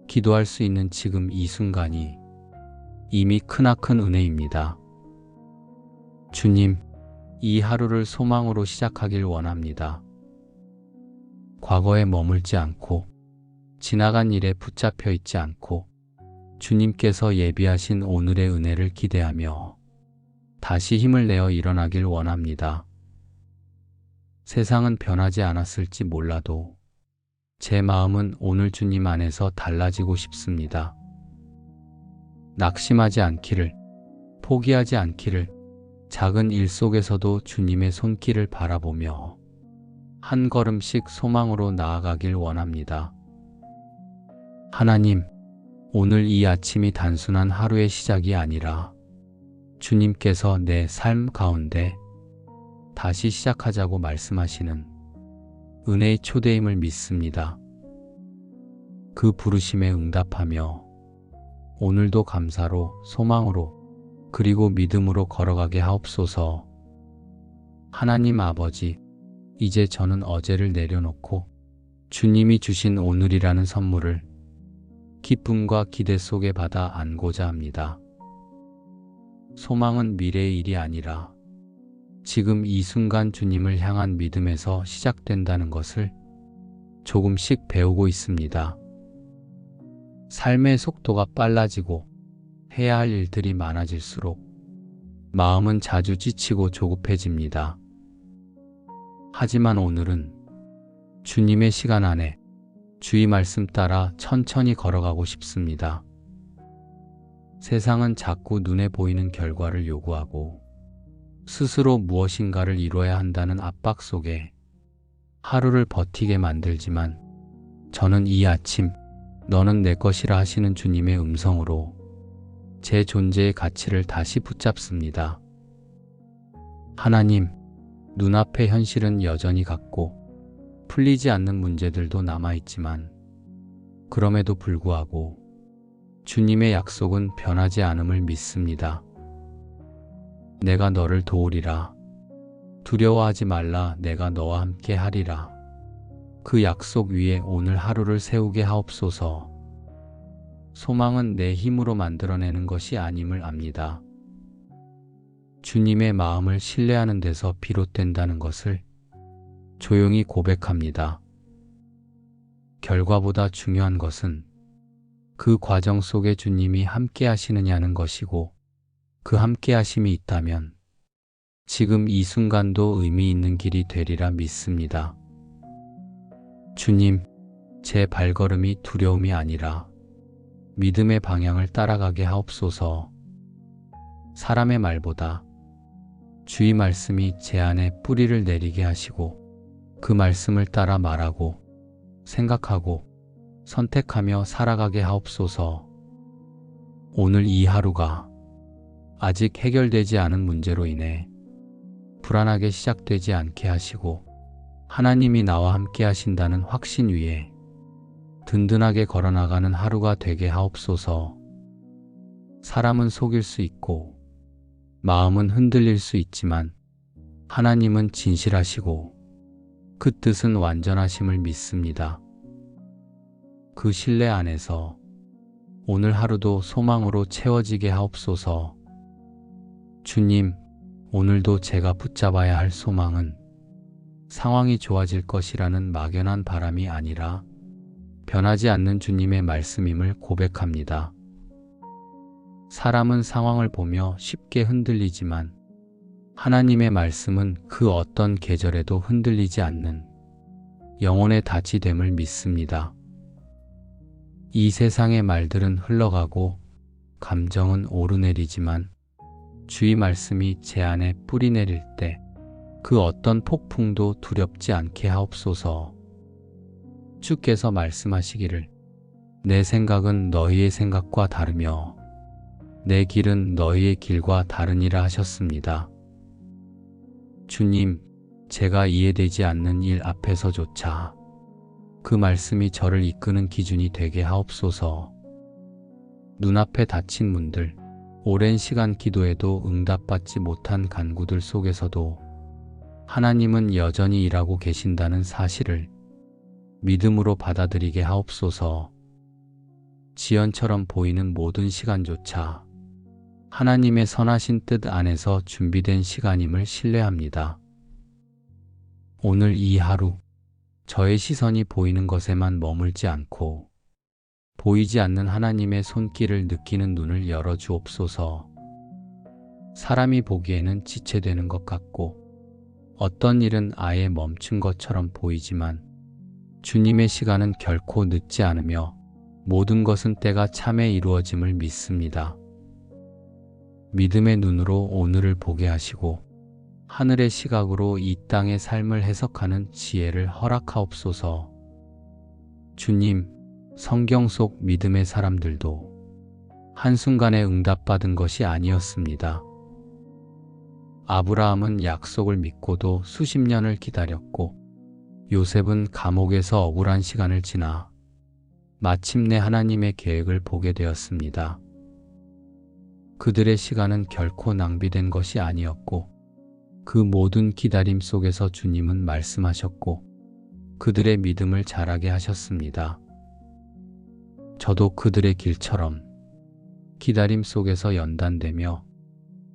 기도할 수 있는 지금 이 순간이 이미 크나큰 은혜입니다. 주님, 이 하루를 소망으로 시작하길 원합니다. 과거에 머물지 않고 지나간 일에 붙잡혀 있지 않고 주님께서 예비하신 오늘의 은혜를 기대하며 다시 힘을 내어 일어나길 원합니다. 세상은 변하지 않았을지 몰라도 제 마음은 오늘 주님 안에서 달라지고 싶습니다. 낙심하지 않기를, 포기하지 않기를, 작은 일 속에서도 주님의 손길을 바라보며 한 걸음씩 소망으로 나아가길 원합니다. 하나님, 오늘 이 아침이 단순한 하루의 시작이 아니라 주님께서 내 삶 가운데 다시 시작하자고 말씀하시는 은혜의 초대임을 믿습니다. 그 부르심에 응답하며 오늘도 감사로, 소망으로, 그리고 믿음으로 걸어가게 하옵소서. 하나님 아버지, 이제 저는 어제를 내려놓고 주님이 주신 오늘이라는 선물을 기쁨과 기대 속에 받아 안고자 합니다. 소망은 미래의 일이 아니라 지금 이 순간 주님을 향한 믿음에서 시작된다는 것을 조금씩 배우고 있습니다. 삶의 속도가 빨라지고 해야 할 일들이 많아질수록 마음은 자주 지치고 조급해집니다. 하지만 오늘은 주님의 시간 안에 주의 말씀 따라 천천히 걸어가고 싶습니다. 세상은 자꾸 눈에 보이는 결과를 요구하고 스스로 무엇인가를 이뤄야 한다는 압박 속에 하루를 버티게 만들지만 저는 이 아침 너는 내 것이라 하시는 주님의 음성으로 제 존재의 가치를 다시 붙잡습니다. 하나님, 눈앞의 현실은 여전히 같고 풀리지 않는 문제들도 남아있지만 그럼에도 불구하고 주님의 약속은 변하지 않음을 믿습니다. 내가 너를 도우리라. 두려워하지 말라. 내가 너와 함께 하리라. 그 약속 위에 오늘 하루를 세우게 하옵소서. 소망은 내 힘으로 만들어내는 것이 아님을 압니다. 주님의 마음을 신뢰하는 데서 비롯된다는 것을 조용히 고백합니다. 결과보다 중요한 것은 그 과정 속에 주님이 함께 하시느냐는 것이고, 그 함께 하심이 있다면 지금 이 순간도 의미 있는 길이 되리라 믿습니다. 주님, 제 발걸음이 두려움이 아니라 믿음의 방향을 따라가게 하옵소서. 사람의 말보다 주의 말씀이 제 안에 뿌리를 내리게 하시고, 그 말씀을 따라 말하고 생각하고 선택하며 살아가게 하옵소서. 오늘 이 하루가 아직 해결되지 않은 문제로 인해 불안하게 시작되지 않게 하시고, 하나님이 나와 함께 하신다는 확신 위에 든든하게 걸어나가는 하루가 되게 하옵소서. 사람은 속일 수 있고 마음은 흔들릴 수 있지만 하나님은 진실하시고 그 뜻은 완전하심을 믿습니다. 그 신뢰 안에서 오늘 하루도 소망으로 채워지게 하옵소서. 주님, 오늘도 제가 붙잡아야 할 소망은 상황이 좋아질 것이라는 막연한 바람이 아니라 변하지 않는 주님의 말씀임을 고백합니다. 사람은 상황을 보며 쉽게 흔들리지만 하나님의 말씀은 그 어떤 계절에도 흔들리지 않는 영혼의 닫이됨을 믿습니다. 이 세상의 말들은 흘러가고 감정은 오르내리지만 주의 말씀이 제 안에 뿌리 내릴 때 그 어떤 폭풍도 두렵지 않게 하옵소서. 주께서 말씀하시기를 내 생각은 너희의 생각과 다르며 내 길은 너희의 길과 다르니라 하셨습니다. 주님, 제가 이해되지 않는 일 앞에서조차 그 말씀이 저를 이끄는 기준이 되게 하옵소서. 눈앞에 닫힌 문들, 오랜 시간 기도해도 응답받지 못한 간구들 속에서도 하나님은 여전히 일하고 계신다는 사실을 믿음으로 받아들이게 하옵소서. 지연처럼 보이는 모든 시간조차 하나님의 선하신 뜻 안에서 준비된 시간임을 신뢰합니다. 오늘 이 하루, 저의 시선이 보이는 것에만 머물지 않고 보이지 않는 하나님의 손길을 느끼는 눈을 열어주옵소서. 사람이 보기에는 지체되는 것 같고 어떤 일은 아예 멈춘 것처럼 보이지만 주님의 시간은 결코 늦지 않으며 모든 것은 때가 참에 이루어짐을 믿습니다. 믿음의 눈으로 오늘을 보게 하시고 하늘의 시각으로 이 땅의 삶을 해석하는 지혜를 허락하옵소서. 주님, 성경 속 믿음의 사람들도 한순간에 응답받은 것이 아니었습니다. 아브라함은 약속을 믿고도 수십 년을 기다렸고, 요셉은 감옥에서 억울한 시간을 지나 마침내 하나님의 계획을 보게 되었습니다. 그들의 시간은 결코 낭비된 것이 아니었고, 그 모든 기다림 속에서 주님은 말씀하셨고 그들의 믿음을 자라게 하셨습니다. 저도 그들의 길처럼 기다림 속에서 연단되며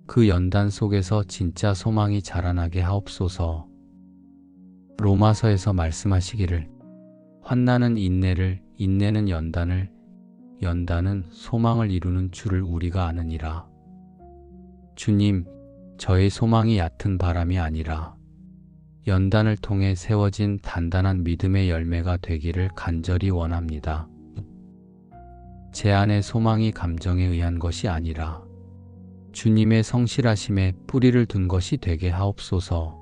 그 연단 속에서 진짜 소망이 자라나게 하옵소서. 로마서에서 말씀하시기를 환난은 인내를, 인내는 연단을, 연단은 소망을 이루는 줄을 우리가 아느니라. 주님, 저의 소망이 얕은 바람이 아니라 연단을 통해 세워진 단단한 믿음의 열매가 되기를 간절히 원합니다. 제 안의 소망이 감정에 의한 것이 아니라 주님의 성실하심에 뿌리를 둔 것이 되게 하옵소서.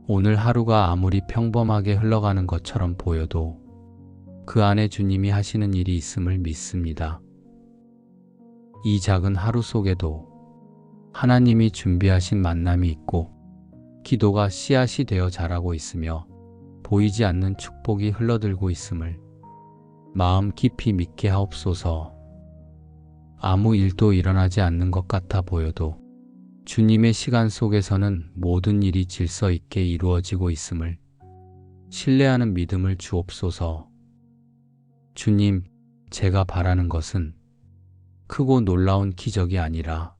오늘 하루가 아무리 평범하게 흘러가는 것처럼 보여도 그 안에 주님이 하시는 일이 있음을 믿습니다. 이 작은 하루 속에도 하나님이 준비하신 만남이 있고 기도가 씨앗이 되어 자라고 있으며 보이지 않는 축복이 흘러들고 있음을 마음 깊이 믿게 하옵소서. 아무 일도 일어나지 않는 것 같아 보여도 주님의 시간 속에서는 모든 일이 질서 있게 이루어지고 있음을 신뢰하는 믿음을 주옵소서. 주님, 제가 바라는 것은 크고 놀라운 기적이 아니라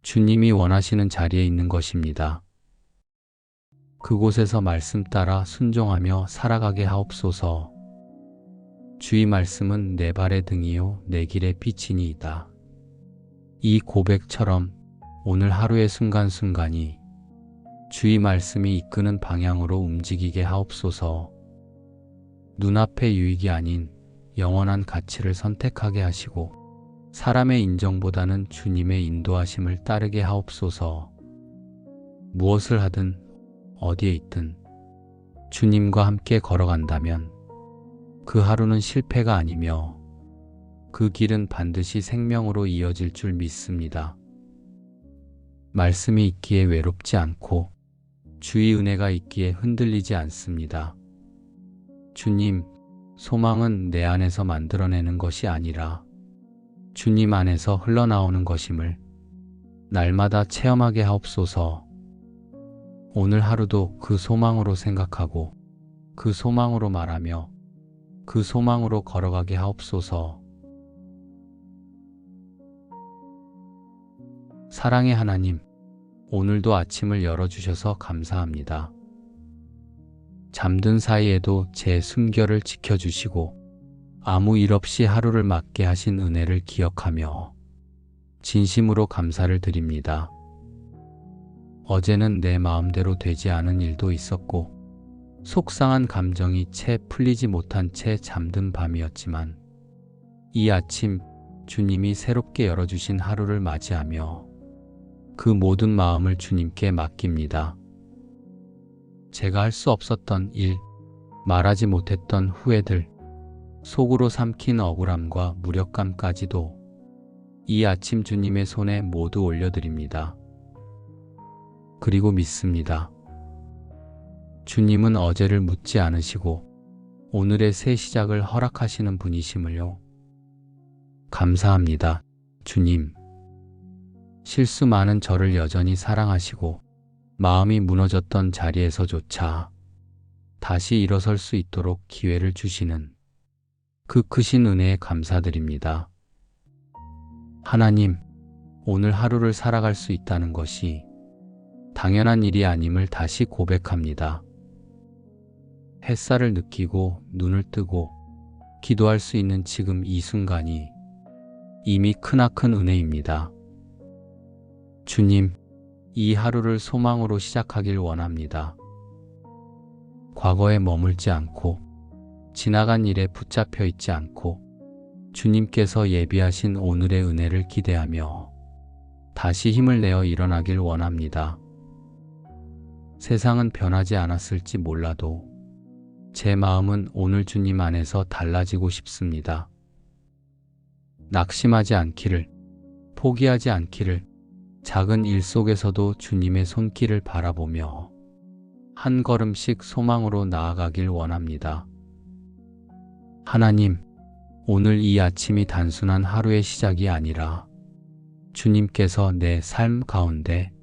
주님이 원하시는 자리에 있는 것입니다. 그곳에서 말씀 따라 순종하며 살아가게 하옵소서. 주의 말씀은 내 발의 등이요 내 길의 빛이니이다. 이 고백처럼 오늘 하루의 순간순간이 주의 말씀이 이끄는 방향으로 움직이게 하옵소서. 눈앞의 유익이 아닌 영원한 가치를 선택하게 하시고 사람의 인정보다는 주님의 인도하심을 따르게 하옵소서. 무엇을 하든 어디에 있든 주님과 함께 걸어간다면 그 하루는 실패가 아니며 그 길은 반드시 생명으로 이어질 줄 믿습니다. 말씀이 있기에 외롭지 않고 주의 은혜가 있기에 흔들리지 않습니다. 주님, 소망은 내 안에서 만들어내는 것이 아니라 주님 안에서 흘러나오는 것임을 날마다 체험하게 하옵소서. 오늘 하루도 그 소망으로 생각하고 그 소망으로 말하며 그 소망으로 걸어가게 하옵소서. 사랑의 하나님, 오늘도 아침을 열어주셔서 감사합니다. 잠든 사이에도 제 숨결을 지켜주시고 아무 일 없이 하루를 맞게 하신 은혜를 기억하며 진심으로 감사를 드립니다. 어제는 내 마음대로 되지 않은 일도 있었고 속상한 감정이 채 풀리지 못한 채 잠든 밤이었지만 이 아침 주님이 새롭게 열어주신 하루를 맞이하며 그 모든 마음을 주님께 맡깁니다. 제가 할 수 없었던 일, 말하지 못했던 후회들, 속으로 삼킨 억울함과 무력감까지도 이 아침 주님의 손에 모두 올려드립니다. 그리고 믿습니다. 주님은 어제를 묻지 않으시고 오늘의 새 시작을 허락하시는 분이심을요. 감사합니다, 주님. 실수 많은 저를 여전히 사랑하시고 마음이 무너졌던 자리에서조차 다시 일어설 수 있도록 기회를 주시는 그 크신 은혜에 감사드립니다. 하나님, 오늘 하루를 살아갈 수 있다는 것이 당연한 일이 아님을 다시 고백합니다. 햇살을 느끼고 눈을 뜨고 기도할 수 있는 지금 이 순간이 이미 크나큰 은혜입니다. 주님, 이 하루를 소망으로 시작하길 원합니다. 과거에 머물지 않고 지나간 일에 붙잡혀 있지 않고 주님께서 예비하신 오늘의 은혜를 기대하며 다시 힘을 내어 일어나길 원합니다. 세상은 변하지 않았을지 몰라도 제 마음은 오늘 주님 안에서 달라지고 싶습니다. 낙심하지 않기를, 포기하지 않기를, 작은 일 속에서도 주님의 손길을 바라보며 한 걸음씩 소망으로 나아가길 원합니다. 하나님, 오늘 이 아침이 단순한 하루의 시작이 아니라 주님께서 내 삶 가운데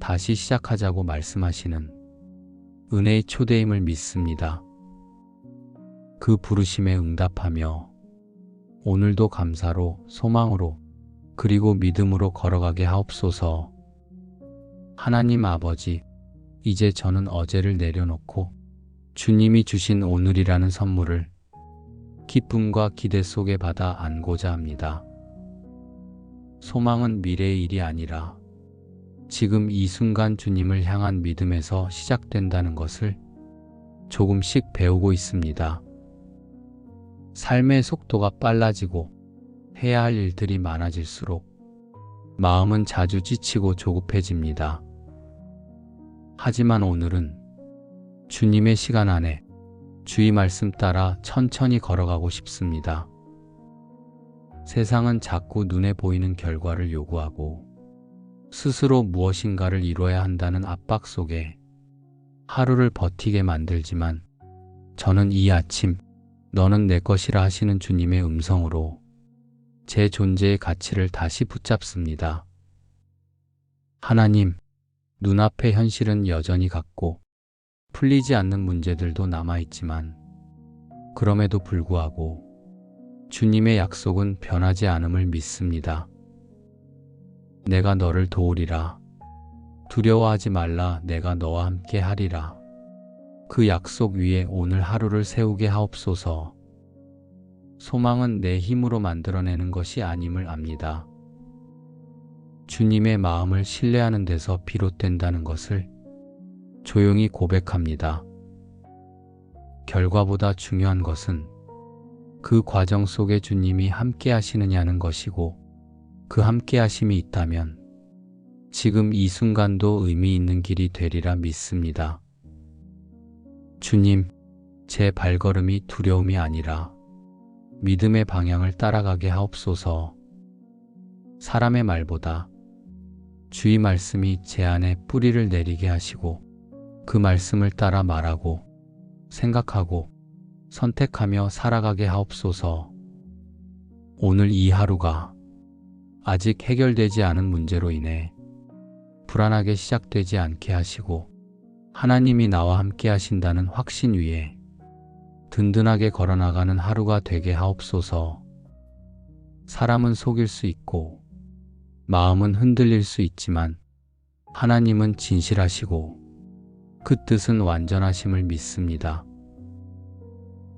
다시 시작하자고 말씀하시는 은혜의 초대임을 믿습니다. 그 부르심에 응답하며 오늘도 감사로, 소망으로, 그리고 믿음으로 걸어가게 하옵소서. 하나님 아버지, 이제 저는 어제를 내려놓고 주님이 주신 오늘이라는 선물을 기쁨과 기대 속에 받아 안고자 합니다. 소망은 미래의 일이 아니라 지금 이 순간 주님을 향한 믿음에서 시작된다는 것을 조금씩 배우고 있습니다. 삶의 속도가 빨라지고 해야 할 일들이 많아질수록 마음은 자주 지치고 조급해집니다. 하지만 오늘은 주님의 시간 안에 주의 말씀 따라 천천히 걸어가고 싶습니다. 세상은 자꾸 눈에 보이는 결과를 요구하고 스스로 무엇인가를 이뤄야 한다는 압박 속에 하루를 버티게 만들지만 저는 이 아침 너는 내 것이라 하시는 주님의 음성으로 제 존재의 가치를 다시 붙잡습니다. 하나님, 눈앞의 현실은 여전히 같고 풀리지 않는 문제들도 남아있지만 그럼에도 불구하고 주님의 약속은 변하지 않음을 믿습니다. 내가 너를 도우리라. 두려워하지 말라. 내가 너와 함께 하리라. 그 약속 위에 오늘 하루를 세우게 하옵소서. 소망은 내 힘으로 만들어내는 것이 아님을 압니다. 주님의 마음을 신뢰하는 데서 비롯된다는 것을 조용히 고백합니다. 결과보다 중요한 것은 그 과정 속에 주님이 함께 하시느냐는 것이고, 그 함께 하심이 있다면 지금 이 순간도 의미 있는 길이 되리라 믿습니다. 주님, 제 발걸음이 두려움이 아니라 믿음의 방향을 따라가게 하옵소서. 사람의 말보다 주의 말씀이 제 안에 뿌리를 내리게 하시고, 그 말씀을 따라 말하고 생각하고 선택하며 살아가게 하옵소서. 오늘 이 하루가 아직 해결되지 않은 문제로 인해 불안하게 시작되지 않게 하시고, 하나님이 나와 함께 하신다는 확신 위에 든든하게 걸어나가는 하루가 되게 하옵소서. 사람은 속일 수 있고 마음은 흔들릴 수 있지만 하나님은 진실하시고 그 뜻은 완전하심을 믿습니다.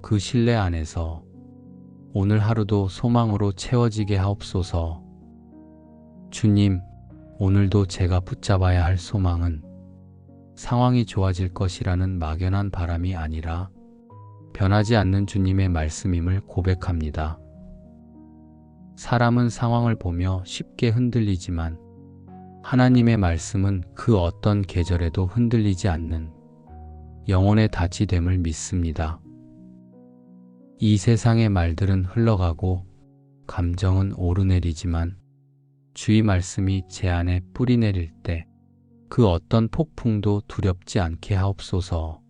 그 신뢰 안에서 오늘 하루도 소망으로 채워지게 하옵소서. 주님, 오늘도 제가 붙잡아야 할 소망은 상황이 좋아질 것이라는 막연한 바람이 아니라 변하지 않는 주님의 말씀임을 고백합니다. 사람은 상황을 보며 쉽게 흔들리지만 하나님의 말씀은 그 어떤 계절에도 흔들리지 않는 영혼의 닫이됨을 믿습니다. 이 세상의 말들은 흘러가고 감정은 오르내리지만 주의 말씀이 제 안에 뿌리 내릴 때 그 어떤 폭풍도 두렵지 않게 하옵소서.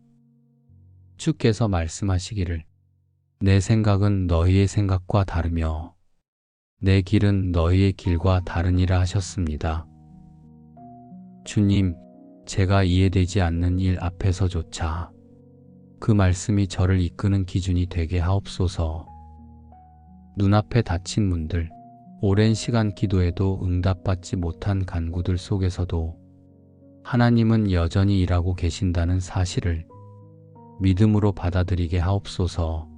주께서 말씀하시기를 내 생각은 너희의 생각과 다르며 내 길은 너희의 길과 다르니라 하셨습니다. 주님, 제가 이해되지 않는 일 앞에서조차 그 말씀이 저를 이끄는 기준이 되게 하옵소서. 눈앞에 닫힌 문들, 오랜 시간 기도해도 응답받지 못한 간구들 속에서도 하나님은 여전히 일하고 계신다는 사실을 믿음으로 받아들이게 하옵소서.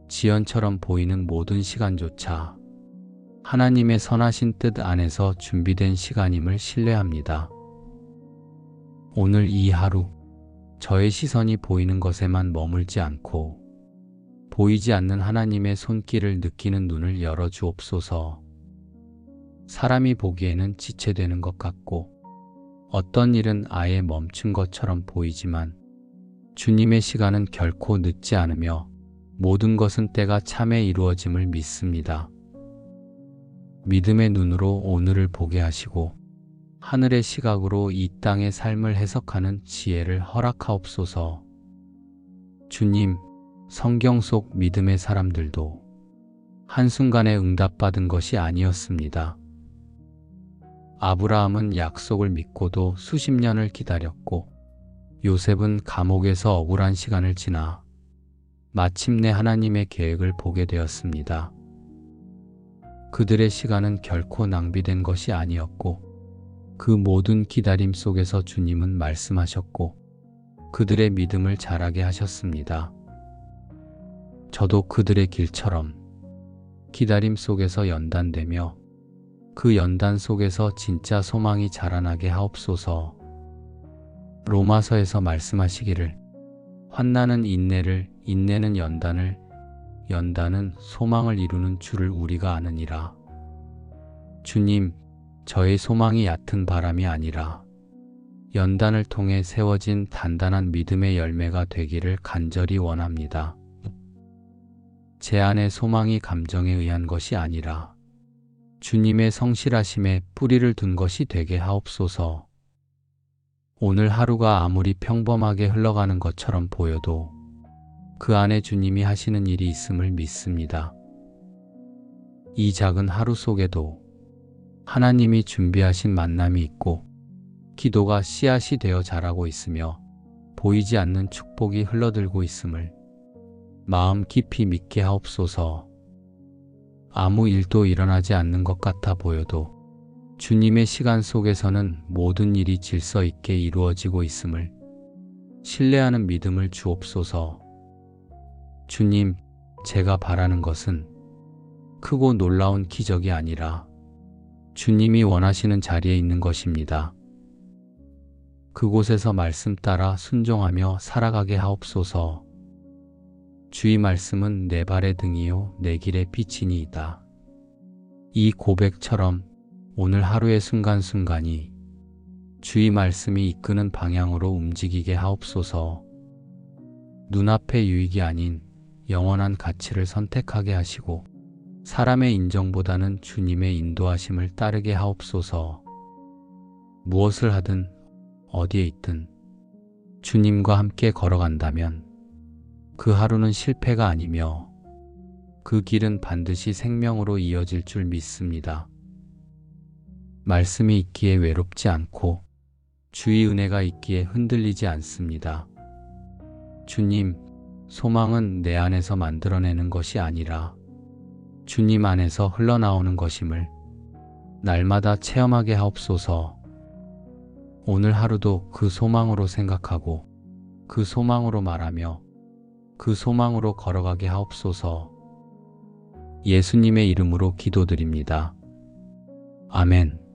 지연처럼 보이는 모든 시간조차 하나님의 선하신 뜻 안에서 준비된 시간임을 신뢰합니다. 오늘 이 하루, 저의 시선이 보이는 것에만 머물지 않고 보이지 않는 하나님의 손길을 느끼는 눈을 열어주옵소서. 사람이 보기에는 지체되는 것 같고 어떤 일은 아예 멈춘 것처럼 보이지만 주님의 시간은 결코 늦지 않으며 모든 것은 때가 참에 이루어짐을 믿습니다. 믿음의 눈으로 오늘을 보게 하시고 하늘의 시각으로 이 땅의 삶을 해석하는 지혜를 허락하옵소서. 주님, 성경 속 믿음의 사람들도 한순간에 응답받은 것이 아니었습니다. 아브라함은 약속을 믿고도 수십 년을 기다렸고, 요셉은 감옥에서 억울한 시간을 지나 마침내 하나님의 계획을 보게 되었습니다. 그들의 시간은 결코 낭비된 것이 아니었고, 그 모든 기다림 속에서 주님은 말씀하셨고 그들의 믿음을 자라게 하셨습니다. 저도 그들의 길처럼 기다림 속에서 연단되며 그 연단 속에서 진짜 소망이 자라나게 하옵소서. 로마서에서 말씀하시기를 환난은 인내를, 인내는 연단을, 연단은 소망을 이루는 줄을 우리가 아느니라. 주님, 저의 소망이 얕은 바람이 아니라 연단을 통해 세워진 단단한 믿음의 열매가 되기를 간절히 원합니다. 제 안의 소망이 감정에 의한 것이 아니라 주님의 성실하심에 뿌리를 둔 것이 되게 하옵소서. 오늘 하루가 아무리 평범하게 흘러가는 것처럼 보여도 그 안에 주님이 하시는 일이 있음을 믿습니다. 이 작은 하루 속에도 하나님이 준비하신 만남이 있고 기도가 씨앗이 되어 자라고 있으며 보이지 않는 축복이 흘러들고 있음을 마음 깊이 믿게 하옵소서. 아무 일도 일어나지 않는 것 같아 보여도 주님의 시간 속에서는 모든 일이 질서 있게 이루어지고 있음을 신뢰하는 믿음을 주옵소서. 주님, 제가 바라는 것은 크고 놀라운 기적이 아니라 주님이 원하시는 자리에 있는 것입니다. 그곳에서 말씀 따라 순종하며 살아가게 하옵소서. 주의 말씀은 내 발의 등이요 내 길의 빛이니이다. 이 고백처럼 오늘 하루의 순간순간이 주의 말씀이 이끄는 방향으로 움직이게 하옵소서. 눈앞의 유익이 아닌 영원한 가치를 선택하게 하시고 사람의 인정보다는 주님의 인도하심을 따르게 하옵소서. 무엇을 하든 어디에 있든 주님과 함께 걸어간다면 그 하루는 실패가 아니며 그 길은 반드시 생명으로 이어질 줄 믿습니다. 말씀이 있기에 외롭지 않고 주의 은혜가 있기에 흔들리지 않습니다. 주님, 소망은 내 안에서 만들어내는 것이 아니라 주님 안에서 흘러나오는 것임을 날마다 체험하게 하옵소서. 오늘 하루도 그 소망으로 생각하고 그 소망으로 말하며 그 소망으로 걸어가게 하옵소서. 예수님의 이름으로 기도드립니다. 아멘.